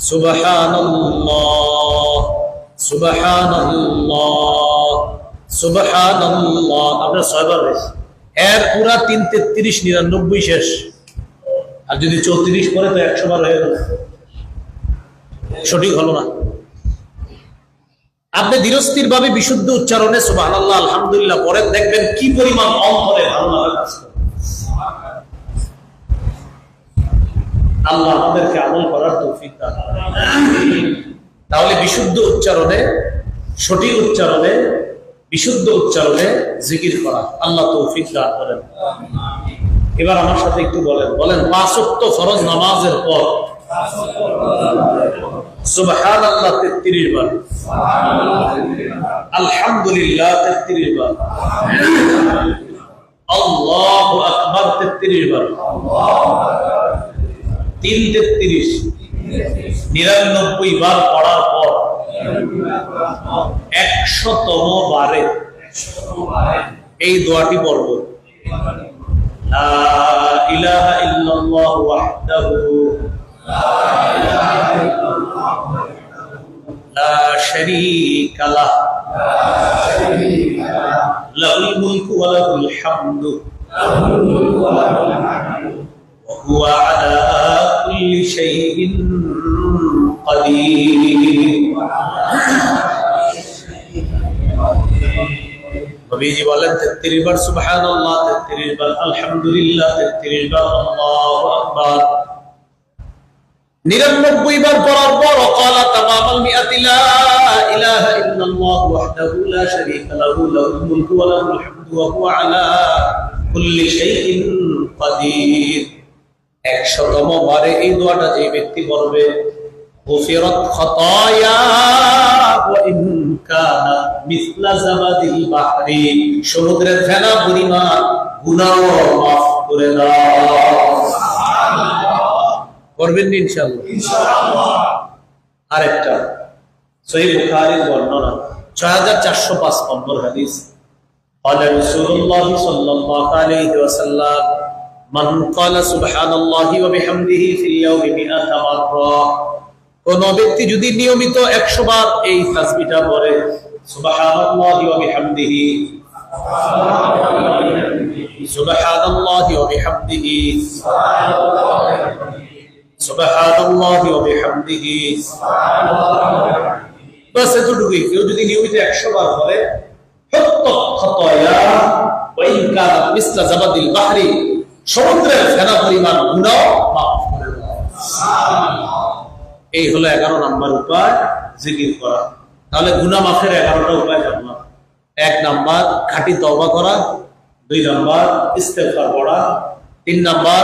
[SPEAKER 1] সুবহানাল্লাহ, সুবহানাল্লাহ, সুবহানাল্লাহ। আপনার 6 বার হয়েছে। এর পুরা 3 33 99 শেষ। আর যদি 34 পরে তো 100 বার হয়ে গেল। সঠিক হলো না। আপনি ধীরস্থির ভাবে বিশুদ্ধ উচ্চারণে সুবহানাল্লাহ, আলহামদুলিল্লাহ পড়েন, দেখবেন কি পরিমাণ অন্তরে ভালো লাগা কাজ করে। আল্লাহ আমাদেরকে আমল করার তৌফিক দান করেন। তাহলে বিশুদ্ধ উচ্চারণে, সঠিক উচ্চারণে, বিশুদ্ধ উচ্চারণে জিকির করা আল্লাহ তৌফিক দান করেন। এবার আমার সাথে একটু বলেন, বলেন 5 ওয়াক্ত ফরজ নামাজের পর সুবহানাল্লাহ 33 বার, আলহামদুলিল্লাহ 33 বার, আকবার 33 বার, 3-33 99 বার পড়ার পর 100তম বারে এই দোয়াটি পড়ব, লা ইলাহা ইল্লাল্লাহু ওয়াহদাহু লা শারীকা লাহু লাহুল মুলকু ওয়া লাহুল হামদু ওয়া হুয়া আলা কুল্লি শাইইন কাদির। নবীজি বলেন 33 বার সুবহানাল্লাহ, 33 বার আলহামদুলিল্লাহ, 33 বার আল্লাহু আকবার। 99 বার পড়ার পর ওয়াকালা তামামাল মিআতি লা ইলাহা ইল্লাল্লাহ ওয়াহদাহু লা শারীকা লাহু লাহুল মুলকু ওয়া লাহুল হামদু ওয়া হুয়া আলা কুল্লি শাইইন কাদির। 100তম বারে এই দোয়াটা যে ব্যক্তি পড়বে, গুফিরাত খাতায়া ওয়া ইন কানা মিসলা যাবাদিল বাহরি, সমুদ্রের ফেনা পরিমাণ গুনাহ মাফ করে দাও। করবেন ইনশাআল্লাহ, ইনশাআল্লাহ। আরেকটা সহিহ বুখারীর বর্ণনা 6405 নম্বর হাদিস, قال رسول الله صلى الله عليه وسلم من قال سبحان الله وبحمده في اليوم 100 مرة, কোন ব্যক্তি যদি নিয়মিত 100 বার এই তাসবিহটা পড়ে, সুবহানাল্লাহি ওয়া বিহামদিহি সুবহানাল্লাহি ওয়া বিহামদিহি সুবহানাল্লাহি ওয়া বিহামদিহি, বাস এতটুকুই। কেউ যদি নিয়মিত 100 বার পড়ে, হুত্তাত খাতায়া ওয়া ইন কানাত মিসলা যাবাদিল বাহরি, সমুদ্রের ফেনা পরিমাণ গুনাহ মাফ করে দেয়। সুবহানাল্লাহ। এই হলো 11 নম্বর উপায় জিকির করা। তাহলে গুনাহ মাফের 11টা উপায় জানলাম। 1 নাম্বার খাঁটি তওবা করা, 2 নাম্বার ইস্তেগফার পড়া, 3 নাম্বার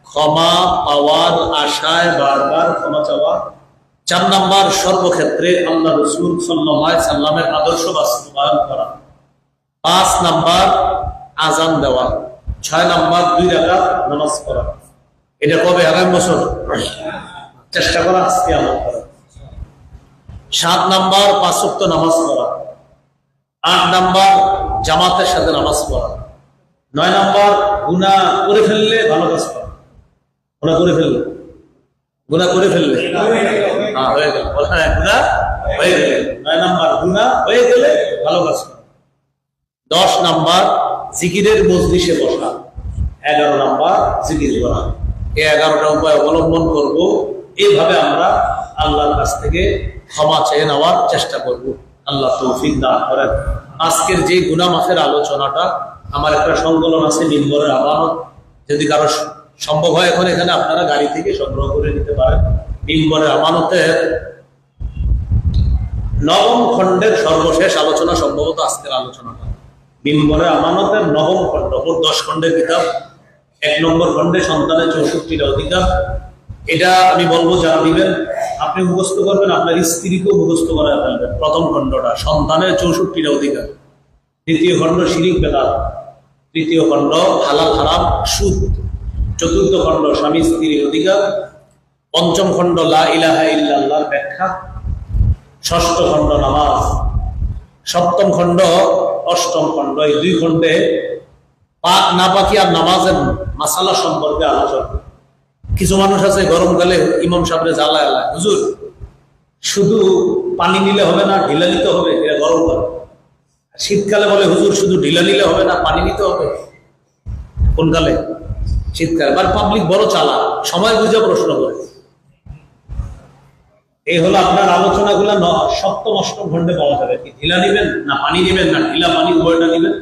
[SPEAKER 1] ক্ষমা পাওয়ার আশায় বারবার ক্ষমা চাওয়া, 4 নাম্বার সর্বক্ষেত্রে আল্লাহ রাসূল সাল্লাল্লাহু আলাইহি সাল্লামের আদর্শ বাস্তবায়ন করা, 5 নাম্বার আযান দেওয়া, 6 নাম্বার 2 রাকাত নামাজ পড়া। এটা কবে? আগামী বছর চেষ্টা করা, আজকে আমল করা। 7 নাম্বার 5 ওয়াক্ত নামাজ পড়া, 8 নাম্বার জামাতের সাথে নামাজ পড়া, 9 নাম্বার গুনাহ করে ফেললে ভালো কাজ করা। গুনাহ করে ফেললে হ্যাঁ হয়ে গেল, গুনাহ হয়ে গেলে 9 নাম্বার গুনাহ হয়ে গেলে ভালো কাজ করা। 10 নাম্বার জিকিরের মজলিসে বসা, 11 নাম্বার জিকির করা। এই 11টা উপায় অবলম্বন করব। এইভাবে আমরা আল্লাহর কাছ থেকে ক্ষমা চেয়ে নেওয়ার চেষ্টা করব। আল্লাহ তৌফিক দান করেন। আজকের যে গুনাহ মাফের আলোচনাটা, আমার একটা সংকলন আছে মিম্বরের আমানত, যদি কারো সম্ভব হয় এখন এখানে আপনারা গাড়ি থেকে সংগ্রহ করে নিতে পারেন। মিম্বরের আমানতের 9ম খণ্ডের সর্বশেষ আলোচনা সম্ভবত আজকের আলোচনাটা। মিম্বরের আমানতের 9ম খণ্ড, মোট 10 খণ্ডের কিতাব। 1 নম্বর খণ্ডে সন্তানের 64টা অধিকার। এটা আমি বলবো যারা দিবেন আপনি মুখস্থ করবেন, আপনার স্ত্রীকেও মুখস্থ করায় ফেলবেন। 1ম খণ্ডটা সন্তানের 64টা অধিকার, 2য় খণ্ড শিরিক বেদাত, 3য় খণ্ড হালাল হারাম সুদ, 4র্থ খণ্ড স্বামী স্ত্রীর অধিকার, 5ম খণ্ড লা ইলাহা ইল্লাল্লাহর ব্যাখ্যা, 6ষ্ঠ খণ্ড নামাজ, 7ম খণ্ড, 8ম খণ্ড। এই 2 খণ্ডে পাক নাপাকি আর নামাজের মাসালা সম্পর্কে আলোচনা। কিছু মানুষ আছে গরমকালে ইমাম সাহেবরে জ্বালায় আলায়, হুজুর শুধু পানি নিলে হবে না, ঢিলা নিতে হবে, এটা গরমকাল। শীতকালে বলে হুজুর শুধু ঢিলা নিলে হবে না, পানি নিতে হবে। কোন কালে? শীতকালে। এবার পাবলিক বড় চালা, সময় বুঝে প্রশ্ন করে। এই হলো আপনার আলোচনাগুলো 7ম 8ম খণ্ডে পাওয়া যাবে। কি ঢিলা নিবেন না পানি নিবেন, না ঢিলা পানি উভয়টা নিবেন,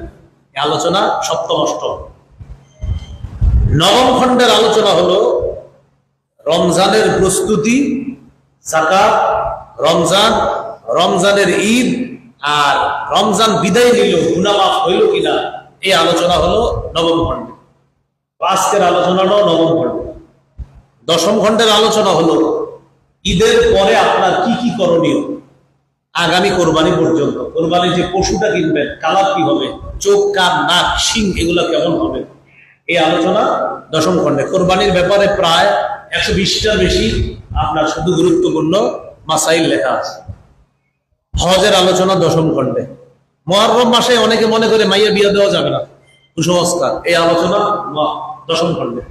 [SPEAKER 1] এই আলোচনা 7ম 8ম। 9ম খণ্ডের আলোচনা হলো রমজানের প্রস্তুতি, যাকাত, রমজান, রমজানের ঈদ, আর রমজান বিদায় নিল গুনাহ মাফ হইল কিনা, এই আলোচনা হলো 9ম খণ্ডে। আজকের আলোচনাটাও 9ম খণ্ডে। 10ম খণ্ডের আলোচনা হলো ঈদের পরে আপনার কি কি করণীয় আগামী কোরবানি পর্যন্ত। কোরবানির যে পশুটা কিনবেন, কালার কি হবে, চোখ কান নাক শিং এগুলো কেমন হবে, এই আলোচনা দশম খণ্ডে। কোরবানির ব্যাপারে প্রায় 120টার বেশি আপনার শুধু গুরুত্বপূর্ণ মাসাইল লেখা আছে। হজের আলোচনা দশম খণ্ডে। মুহররম মাসে অনেকে মনে করে মাইয়া বিয়া দেওয়া যাবে না, কুসংস্কার, এই আলোচনা দশম খণ্ডে।